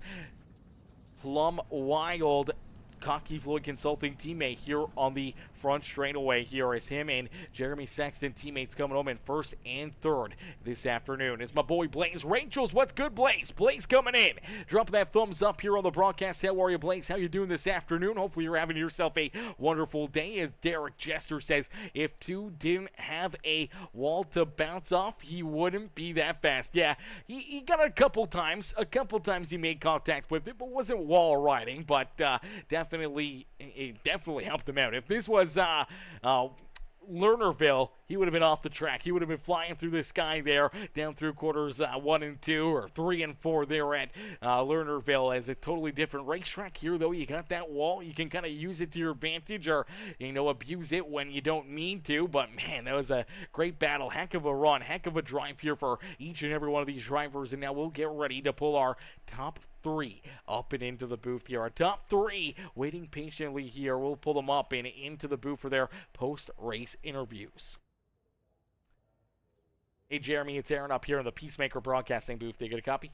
Plum Wild Cocky Floyd Consulting teammate here on the front straightaway here, as him and Jeremy Sexton teammates coming home in 1st and 3rd this afternoon. It's my boy Blaze Rachel's. What's good, Blaze? Blaze coming in, dropping that thumbs up here on the broadcast. How are you, Blaze? How you doing this afternoon? Hopefully you're having yourself a wonderful day. As Derek Jester says, if 2 didn't have a wall to bounce off, he wouldn't be that fast. Yeah, he got a couple times he made contact with it, but wasn't wall riding, but it definitely helped him out. If this was Lernerville, he would have been off the track. He would have been flying through the sky there, down through quarters 1 and 2, or 3 and 4 there at Lernerville. As a totally different racetrack here, though. You got that wall. You can kind of use it to your advantage, or, abuse it when you don't need to. But, man, that was a great battle. Heck of a run. Heck of a drive here for each and every one of these drivers. And now we'll get ready to pull our top 3 up and into the booth here. Our top 3 waiting patiently here. We'll pull them up and into the booth for their post-race interviews. Hey, Jeremy, it's Aaron up here in the Peacemaker Broadcasting booth. Did you get a copy?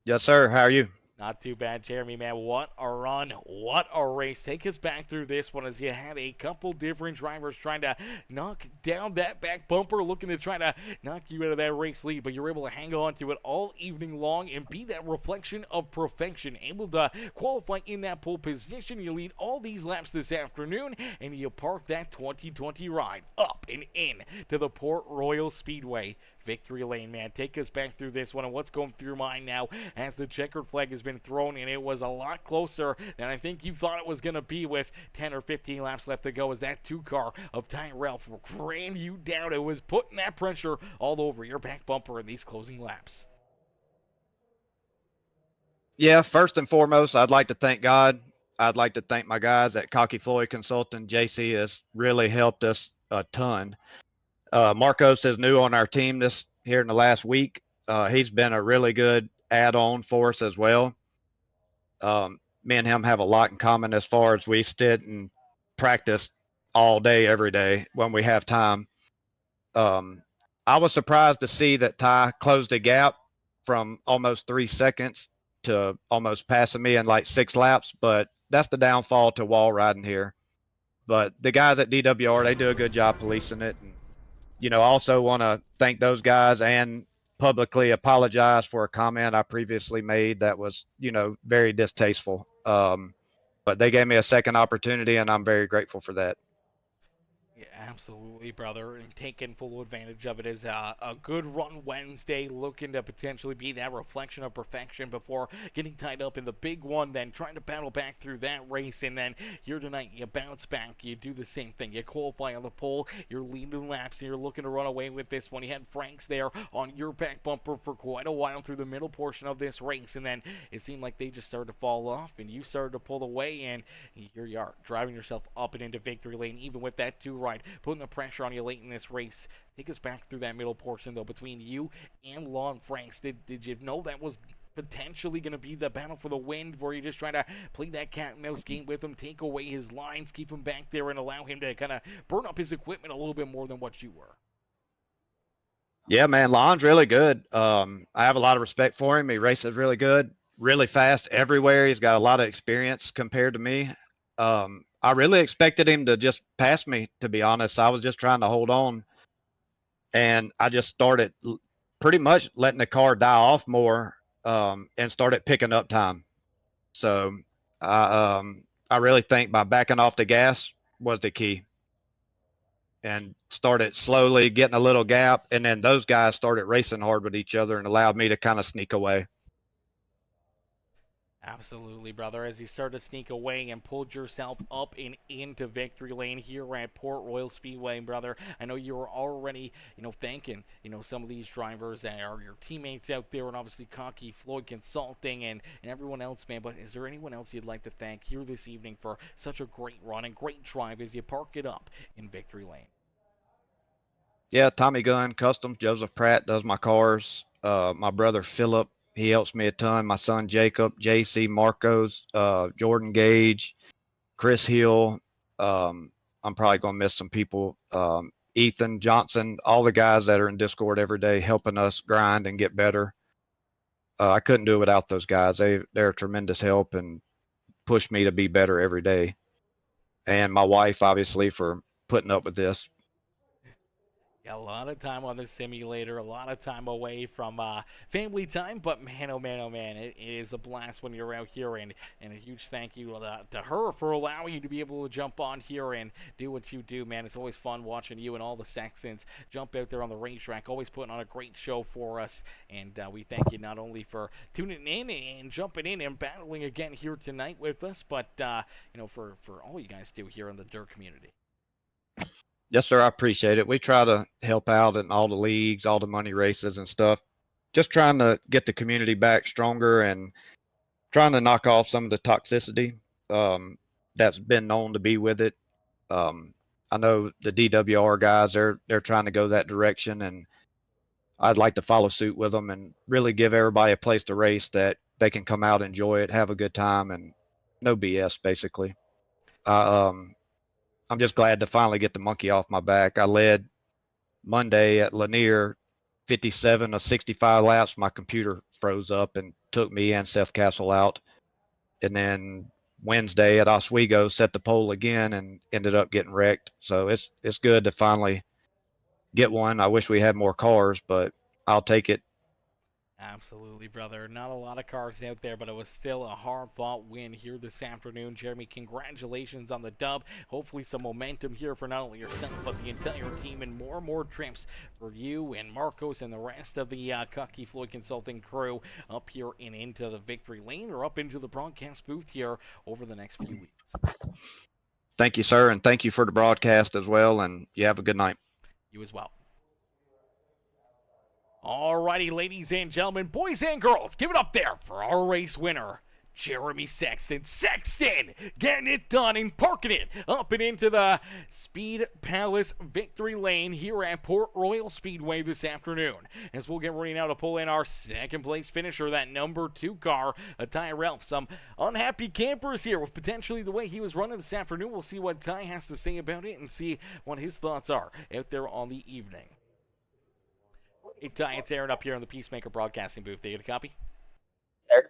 Yes, sir. How are you? Not too bad, Jeremy, man. What a run. What a race. Take us back through this one, as you had a couple different drivers trying to knock down that back bumper, looking to try to knock you out of that race lead, but you're able to hang on to it all evening long and be that reflection of perfection. Able to qualify in that pole position. You lead all these laps this afternoon, and you park that 2020 ride up and in to the Port Royal Speedway victory lane, man. Take us back through this one and what's going through your mind now as the checkered flag has been thrown, and it was a lot closer than I think you thought it was going to be with 10 or 15 laps left to go, as that 2 car of Ty Ralph ran you down. It was putting that pressure all over your back bumper in these closing laps. Yeah, first and foremost, I'd like to thank God. I'd like to thank my guys at Cocky Floyd Consulting. JC has really helped us a ton. Marcos is new on our team here in the last week. He's been a really good add-on for us as well. Me and him have a lot in common as far as we sit and practice all day, every day when we have time. I was surprised to see that Ty closed a gap from almost 3 seconds to almost passing me in like 6 laps, but that's the downfall to wall riding here. But the guys at DWR, they do a good job policing it. And, I also want to thank those guys and publicly apologize for a comment I previously made that was, very distasteful. But they gave me a second opportunity, and I'm very grateful for that. Yeah, absolutely, brother, and taking full advantage of it is a good run Wednesday, looking to potentially be that reflection of perfection before getting tied up in the big one, then trying to battle back through that race, and then here tonight you bounce back, you do the same thing, you qualify on the pole, you're leading laps, and you're looking to run away with this one. You had Franks there on your back bumper for quite a while through the middle portion of this race, and then it seemed like they just started to fall off, and you started to pull away, and here you are, driving yourself up and into victory lane, even with that two ride, putting the pressure on you late in this race. Take us back through that middle portion, though, between you and Lon Franks. Did you know that was potentially going to be the battle for the win, where you're just trying to play that cat and mouse game with him, take away his lines, keep him back there, and allow him to kind of burn up his equipment a little bit more than what you were? Yeah, man, Lon's really good. I have a lot of respect for him. He races really good, really fast everywhere. He's got a lot of experience compared to me. I really expected him to just pass me, to be honest. I was just trying to hold on, and I just started pretty much letting the car die off more, and started picking up time. So I really think by backing off the gas was the key, and started slowly getting a little gap, and then those guys started racing hard with each other and allowed me to kind of sneak away. Absolutely, brother. As you started to sneak away and pulled yourself up and into victory lane here at Port Royal Speedway, brother. I know you were already, thanking, some of these drivers that are your teammates out there, and obviously Cocky, Floyd Consulting, and everyone else, man. But is there anyone else you'd like to thank here this evening for such a great run and great drive as you park it up in victory lane? Yeah, Tommy Gunn Customs, Joseph Pratt does my cars. My brother Philip, he helps me a ton. My son Jacob, JC Marcos, Jordan Gage, Chris Hill. I'm probably gonna miss some people. Ethan Johnson, all the guys that are in Discord every day helping us grind and get better. I couldn't do it without those guys. They're a tremendous help and push me to be better every day. And my wife, obviously, for putting up with this. Yeah, a lot of time on the simulator, a lot of time away from family time, but man, oh man, it is a blast when you're out here, and a huge thank you to her for allowing you to be able to jump on here and do what you do, man. It's always fun watching you and all the Sextons jump out there on the racetrack, always putting on a great show for us, and we thank you not only for tuning in and jumping in and battling again here tonight with us, but for all you guys do here in the dirt community. Yes, sir. I appreciate it. We try to help out in all the leagues, all the money races and stuff. Just trying to get the community back stronger and trying to knock off some of the toxicity that's been known to be with it. I know the DWR guys, they're trying to go that direction, and I'd like to follow suit with them and really give everybody a place to race that they can come out, enjoy it, have a good time, and no BS, basically. I'm just glad to finally get the monkey off my back. I led Monday at Lanier 57 of 65 laps. My computer froze up and took me and Seth Castle out. And then Wednesday at Oswego set the pole again and ended up getting wrecked. So it's good to finally get one. I wish we had more cars, but I'll take it. Absolutely, brother. Not a lot of cars out there, but it was still a hard-fought win here this afternoon. Jeremy, congratulations on the dub. Hopefully some momentum here for not only yourself, but the entire team, and more trips for you and Marcos and the rest of the Cocky Floyd Consulting crew up here and into the victory lane, or up into the broadcast booth here over the next few weeks. Thank you, sir, and thank you for the broadcast as well, and you have a good night. You as well. Alrighty, ladies and gentlemen, boys and girls, give it up there for our race winner, Jeremy Sexton. Sexton getting it done and parking it up and into the Speed Palace victory lane here at Port Royal Speedway this afternoon. As we'll get ready now to pull in our second place finisher, that number 2 car, Ty Ralph. Some unhappy campers here with potentially the way he was running this afternoon. We'll see what Ty has to say about it and see what his thoughts are out there on the evening. Hey, Ty, it's Aaron up here in the Peacemaker Broadcasting booth. They get a copy? Eric?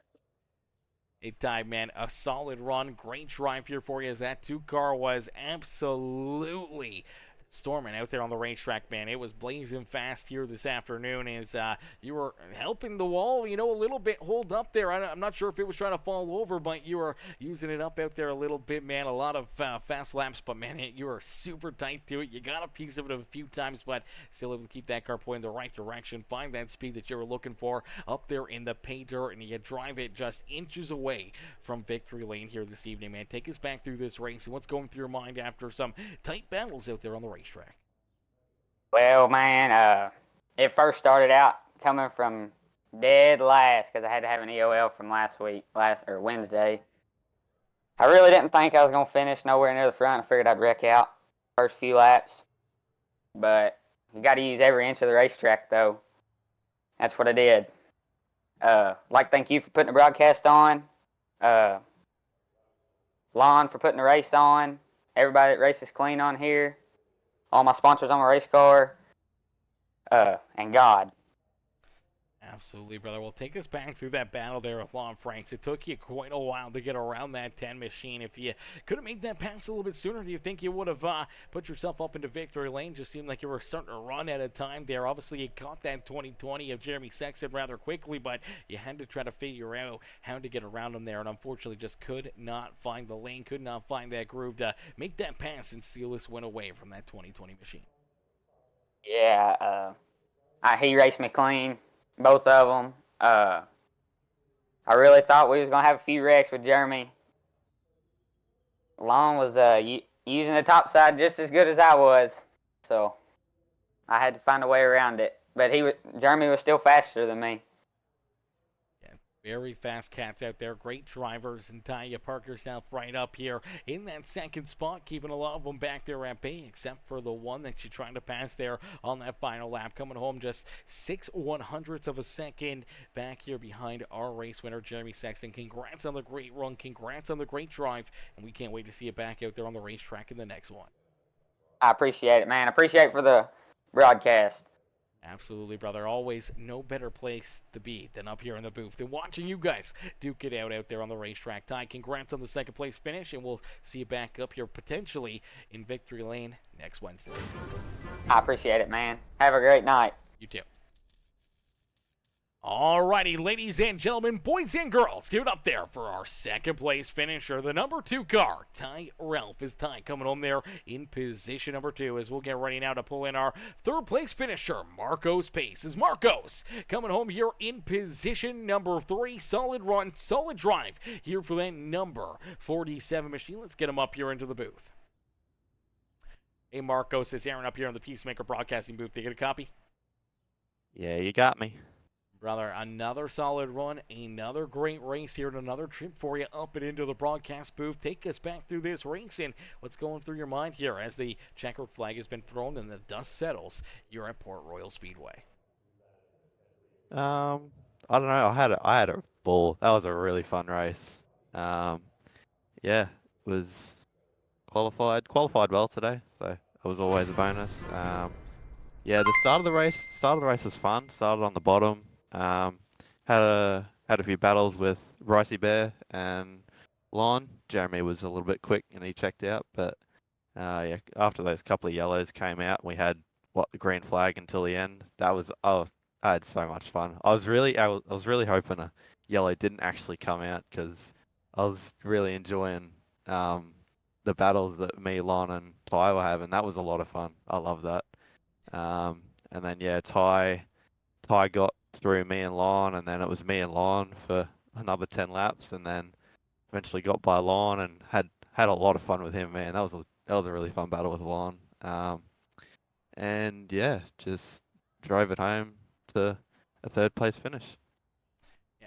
Hey, Ty, man, a solid run. Great drive here for you, as that 2 car was absolutely storming out there on the racetrack, man. It was blazing fast here this afternoon as you were helping the wall, a little bit hold up there. I'm not sure if it was trying to fall over, but you were using it up out there a little bit, man. A lot of fast laps, but, man, you were super tight to it. You got a piece of it a few times, but still able to keep that car pointing in the right direction, find that speed that you were looking for up there in the pay dirt, and you drive it just inches away from victory lane here this evening, man. Take us back through this race and what's going through your mind after some tight battles out there on the racetrack. Well, man, it first started out coming from dead last because I had to have an EOL from Wednesday. I really didn't think I was going to finish nowhere near the front. I figured I'd wreck out first few laps. But you got to use every inch of the racetrack, though. That's what I did. Thank you for putting the broadcast on. Lon for putting the race on. Everybody that races clean on here. All my sponsors on my race car. And God. Absolutely, brother. Well, take us back through that battle there with Lon Franks. It took you quite a while to get around that 10 machine. If you could have made that pass a little bit sooner, do you think you would have put yourself up into victory lane? Just seemed like you were starting to run at a time there. Obviously, you caught that 2020 of Jeremy Sexton rather quickly, but you had to try to figure out how to get around him there, and unfortunately just could not find the lane, could not find that groove to make that pass and steal this win away from that 2020 machine. Yeah, he raced me clean. Both of them. I really thought we was going to have a few wrecks with Jeremy. Lon was using the top side just as good as I was. So I had to find a way around it. But Jeremy was still faster than me. Very fast cats out there, great drivers, and Ty, you park yourself right up here in that second spot, keeping a lot of them back there at bay, except for the one that you're trying to pass there on that final lap. Coming home just 6/100ths of a second back here behind our race winner, Jeremy Sexton. Congrats on the great run, congrats on the great drive, and we can't wait to see you back out there on the racetrack in the next one. I appreciate it, man. I appreciate it for the broadcast. Absolutely, brother. Always no better place to be than up here in the booth and watching you guys duke it out there on the racetrack. Ty, congrats on the second place finish, and we'll see you back up here potentially in victory lane next Wednesday. I appreciate it, man. Have a great night. You too. Alrighty, ladies and gentlemen, boys and girls, give it up there for our second place finisher, the number 2 car, Ty Ralph. Is Ty coming home there in position number 2 as we'll get ready now to pull in our third place finisher, Marcos Pace. Is Marcos coming home here in position number 3. Solid run, solid drive here for that number 47 machine. Let's get him up here into the booth. Hey, Marcos, it's Aaron up here in the Peacemaker Broadcasting booth. Did you get a copy? Yeah, you got me. Brother, another solid run, another great race here, and another trip for you up and into the broadcast booth. Take us back through this race and what's going through your mind here as the checkered flag has been thrown and the dust settles here at Port Royal Speedway. I don't know. I had a ball. That was a really fun race. Yeah, it was qualified well today, so that was always a bonus. Yeah, the start of the race was fun. Started on the bottom. Had a few battles with Ricey Bear and Lon. Jeremy was a little bit quick and he checked out, but yeah, after those couple of yellows came out, we had the green flag until the end. I had so much fun. I was really hoping a yellow didn't actually come out because I was really enjoying the battles that me, Lon, and Ty were having. That was a lot of fun. I love that. And then yeah, Ty got through me and Lon, and then it was me and Lon for another 10 laps, and then eventually got by Lon and had a lot of fun with him, man. That was a really fun battle with Lon. And yeah, just drove it home to a third place finish.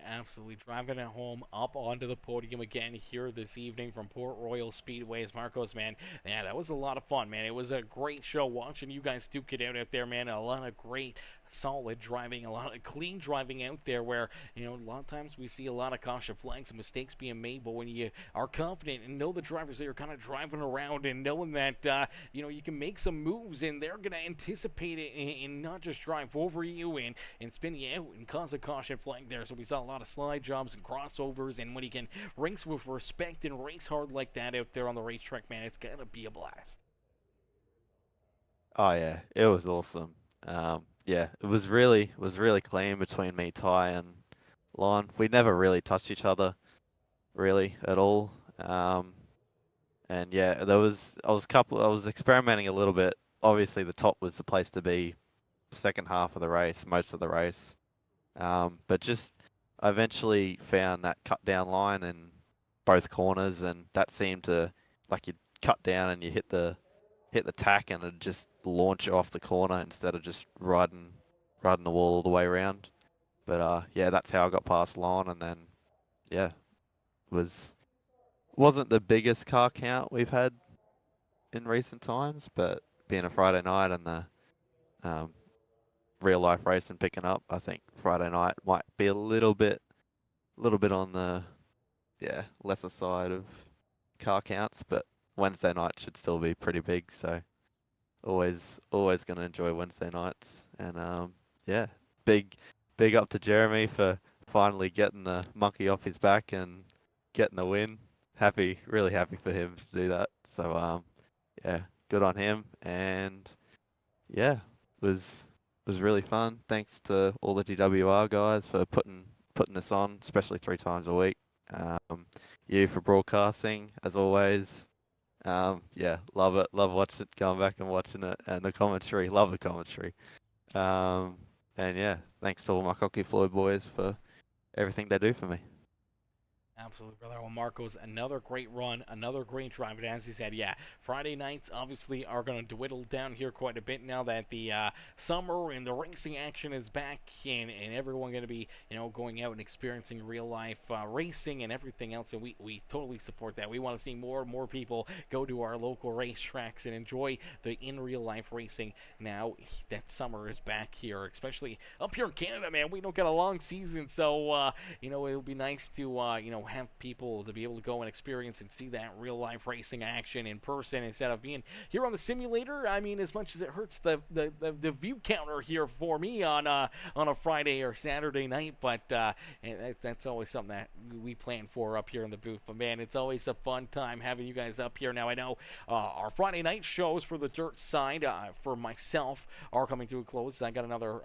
Absolutely driving it home up onto the podium again here this evening from Port Royal Speedway's Marcos, man. Yeah, that was a lot of fun, man. It was a great show watching you guys duke it out there, man. A lot of great, solid driving, a lot of clean driving out there where, a lot of times we see a lot of caution flags and mistakes being made, but when you are confident and know the drivers that are kind of driving around and knowing that, you can make some moves and they're going to anticipate it and not just drive over you and spin you out and cause a caution flag there. So we saw a lot of slide jumps and crossovers, and when you can race with respect and race hard like that out there on the racetrack, man, it's going to be a blast. Oh yeah, it was awesome. Yeah, it was really clean between me, Ty, and Lon. We never really touched each other really at all. And yeah, I was experimenting a little bit. Obviously, the top was the place to be. Second half of the race, most of the race. But just I eventually found that cut down line in both corners, and that seemed to like you cut down and you hit the tack and it'd just launch off the corner instead of just riding the wall all the way around. But yeah, that's how I got past Lon, and then yeah, wasn't the biggest car count we've had in recent times, but being a Friday night and the um, real life racing picking up, I think Friday night might be a little bit on the lesser side of car counts, but Wednesday night should still be pretty big. So always gonna enjoy Wednesday nights, and yeah, big big up to Jeremy for finally getting the monkey off his back and getting the win. Happy, really happy for him to do that. So yeah, good on him, and yeah, was was really fun. Thanks to all the GWR guys for putting this on, especially 3 times a week. You for broadcasting as always. Yeah, love it. Love watching it, going back and watching it, and the commentary. Love the commentary. And yeah, thanks to all my Cocky Floyd boys for everything they do for me. Absolutely, brother. Well, Marcos, another great run, another great drive. And as he said, yeah, Friday nights obviously are going to dwindle down here quite a bit now that the summer and the racing action is back, and everyone going to be, going out and experiencing real life racing and everything else. And we totally support that. We want to see more and more people go to our local racetracks and enjoy the in real life racing now that summer is back here, especially up here in Canada, man. We don't get a long season, so it'll be nice to have people to be able to go and experience and see that real life racing action in person instead of being here on the simulator. I mean, as much as it hurts the view counter here for me on a Friday or Saturday night, but that's always something that we plan for up here in the booth. But man, it's always a fun time having you guys up here. Now I know our Friday night shows for the dirt side for myself are coming to a close. I got another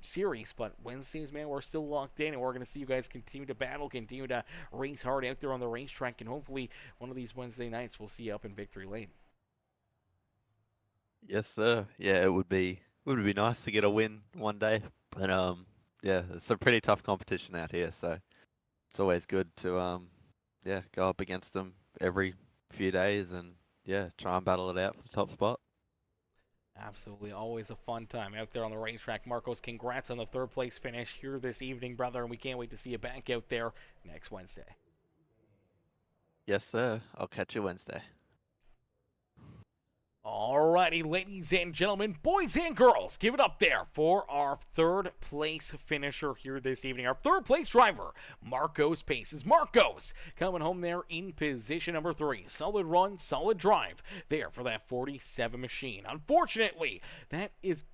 series, but Wednesdays, man, we're still locked in, and we're going to see you guys continue to battle, continue to race hard out there on the racetrack, and hopefully one of these Wednesday nights we'll see you up in Victory Lane. Yes, sir. Yeah, it would be nice to get a win one day, but yeah, it's a pretty tough competition out here, so it's always good to go up against them every few days and yeah, try and battle it out for the top spot. Absolutely, always a fun time out there on the racetrack. Marcos, congrats on the third place finish here this evening, brother, and we can't wait to see you back out there next Wednesday. Yes, sir. I'll catch you Wednesday. Alrighty, ladies and gentlemen, boys and girls, give it up there for our third place finisher here this evening. Our third place driver, Marcos Paces. Marcos coming home there in position number 3. Solid run, solid drive there for that 47 machine. Unfortunately, that is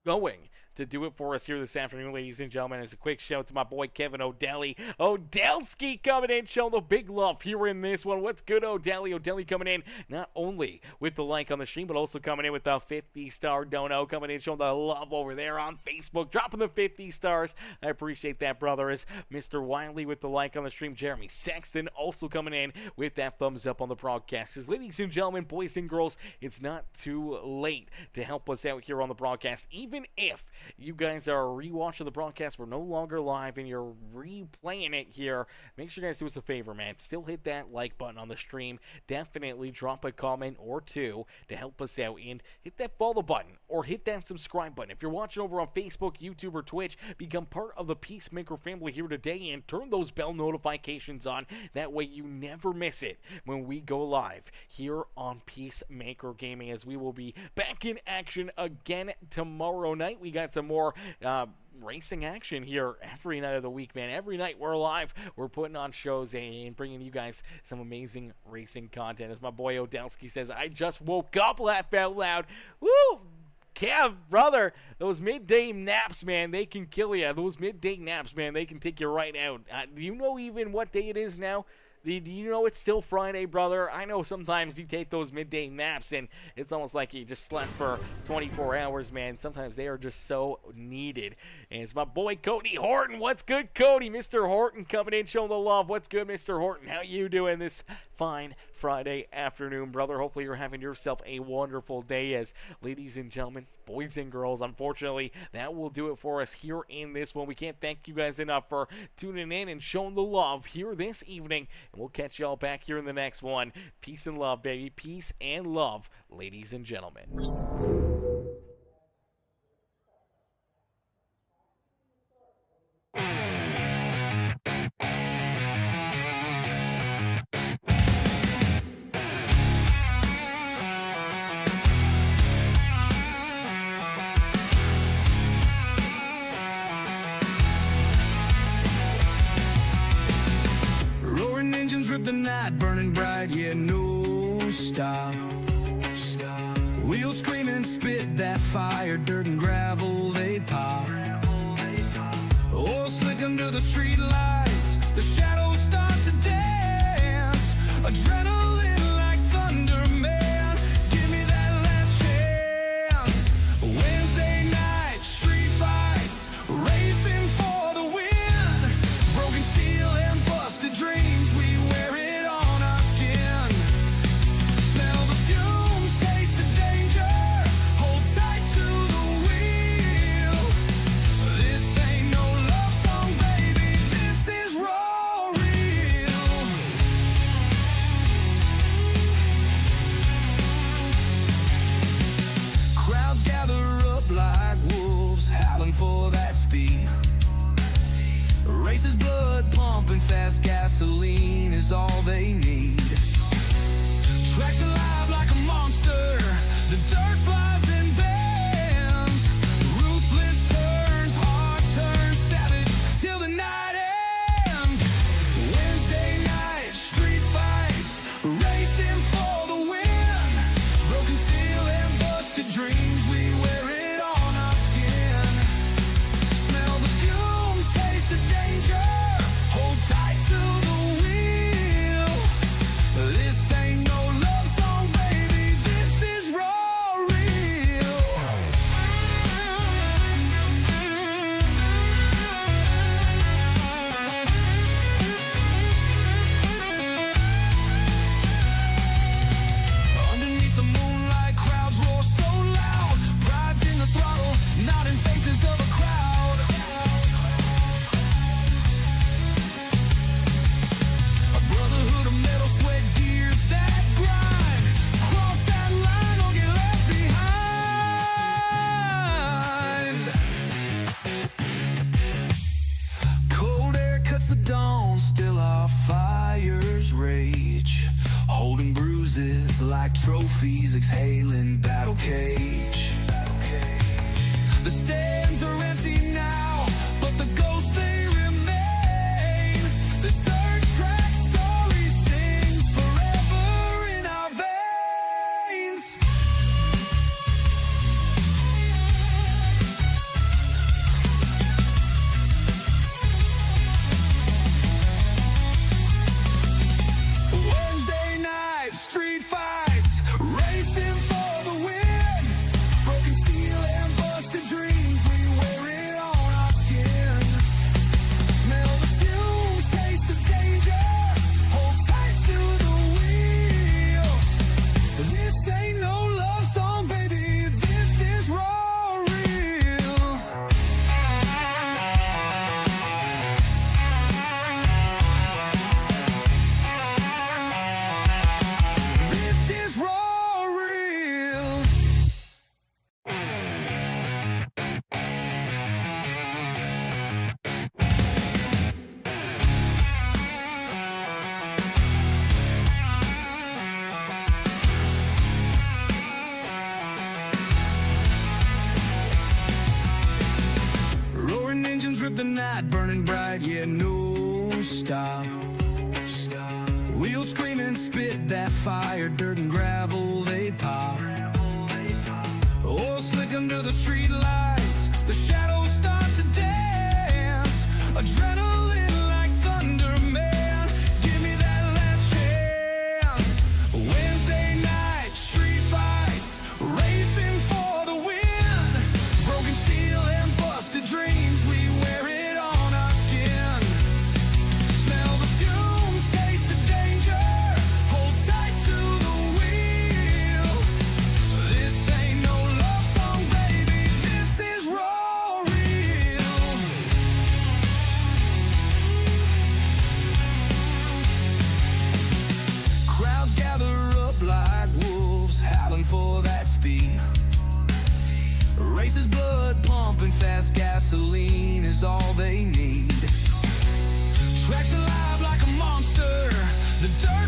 going to do it for us here this afternoon, ladies and gentlemen. As a quick shout to my boy Kevin O'Daly. Odelski coming in, showing the big love here in this one. What's good, O'Daly? O'Daly coming in not only with the like on the stream, but also coming in with the 50-star dono, coming in, showing the love over there on Facebook, dropping the 50 stars. I appreciate that, brother. As Mr. Wiley with the like on the stream, Jeremy Sexton also coming in with that thumbs up on the broadcast. As ladies and gentlemen, boys and girls, it's not too late to help us out here on the broadcast, even if you guys are rewatching the broadcast, we're no longer live, and you're replaying it here. Make sure you guys do us a favor, man. Still hit that like button on the stream. Definitely drop a comment or two to help us out, and hit that follow button or hit that subscribe button. If you're watching over on Facebook, YouTube, or Twitch, become part of the Peacemaker family here today and turn those bell notifications on. That way you never miss it when we go live here on Peacemaker Gaming, as we will be back in action again tomorrow night. We got some more racing action here every night of the week, man. Every night we're live, we're putting on shows and bringing you guys some amazing racing content. As my boy Odelski says, I just woke up, laugh out loud. Woo! Kev, brother, those midday naps, man, they can kill you. Those midday naps, man, they can take you right out. Do you know even what day it is now? Do you know it's still Friday, brother? I know sometimes you take those midday naps and it's almost like you just slept for 24 hours, man. Sometimes they are just so needed. And it's my boy Cody Horton. What's good, Cody? Mr. Horton coming in, showing the love. What's good, Mr. Horton? How you doing this fine Friday afternoon, brother? Hopefully you're having yourself a wonderful day. As ladies and gentlemen, boys and girls, unfortunately, that will do it for us here in this one. We can't thank you guys enough for tuning in and showing the love here this evening. And we'll catch y'all back here in the next one. Peace and love, baby. Peace and love, ladies and gentlemen. Roaring engines rip the night, burning bright, yeah, no stop. Wheels screaming, spit that fire, dirt and gravel, they pop. Oil slick under the street lights, the shadows start to dance. Adrenaline like thunder, man, give me that last chance. Wednesday night, street fights, racing for the win. Broken steel and busted dreams, we wear it on our skin. Smell the fumes, taste the danger, hold tight to the wheel. This ain't no love song, baby, this is raw real. Crowds gather up like wolves, howling for that speed. Races blood pumping fast, gasoline is all they need. Tracks alive like a monster, the dirt flies and bends. Ruthless turns, hard turns, savage till the night ends. Wednesday night, street fights, racing for the win. Broken steel and busted dreams, we wear it on our skin. Smell the fumes, taste the danger, hold tight to the wheel. This ain't no love song, baby, this is raw real. Underneath the moonlight, crowds roar so loud. Pride's in the throttle, nodding faces of a crowd. A brotherhood of metal, sweat, gears that grind. Cross that line or get left behind. Cold air cuts the dawn, still our fires rage. Holding bruises like trophies, exhaling battle cage. The stands are empty now, but the ghosts they remain. This dirt track story sings forever in our veins. Wednesday night, street fights, racing for the win. Broken steel and busted dreams, we wear it on our skin. Smell the fumes, taste the danger, hold tight to the wheel. This ain't no love song, baby, this is raw real. This is raw real. Roaring engines rip the night, burning bright, yeah, no stop. Wheels screaming, spit that fire, dirt and gravel, they pop. Oil slick under the street lights, the shadows start to dance. Adrenaline like thunder, man, give me that Races blood pumping, fast gasoline is all they need. Tracks alive like a monster, the dirt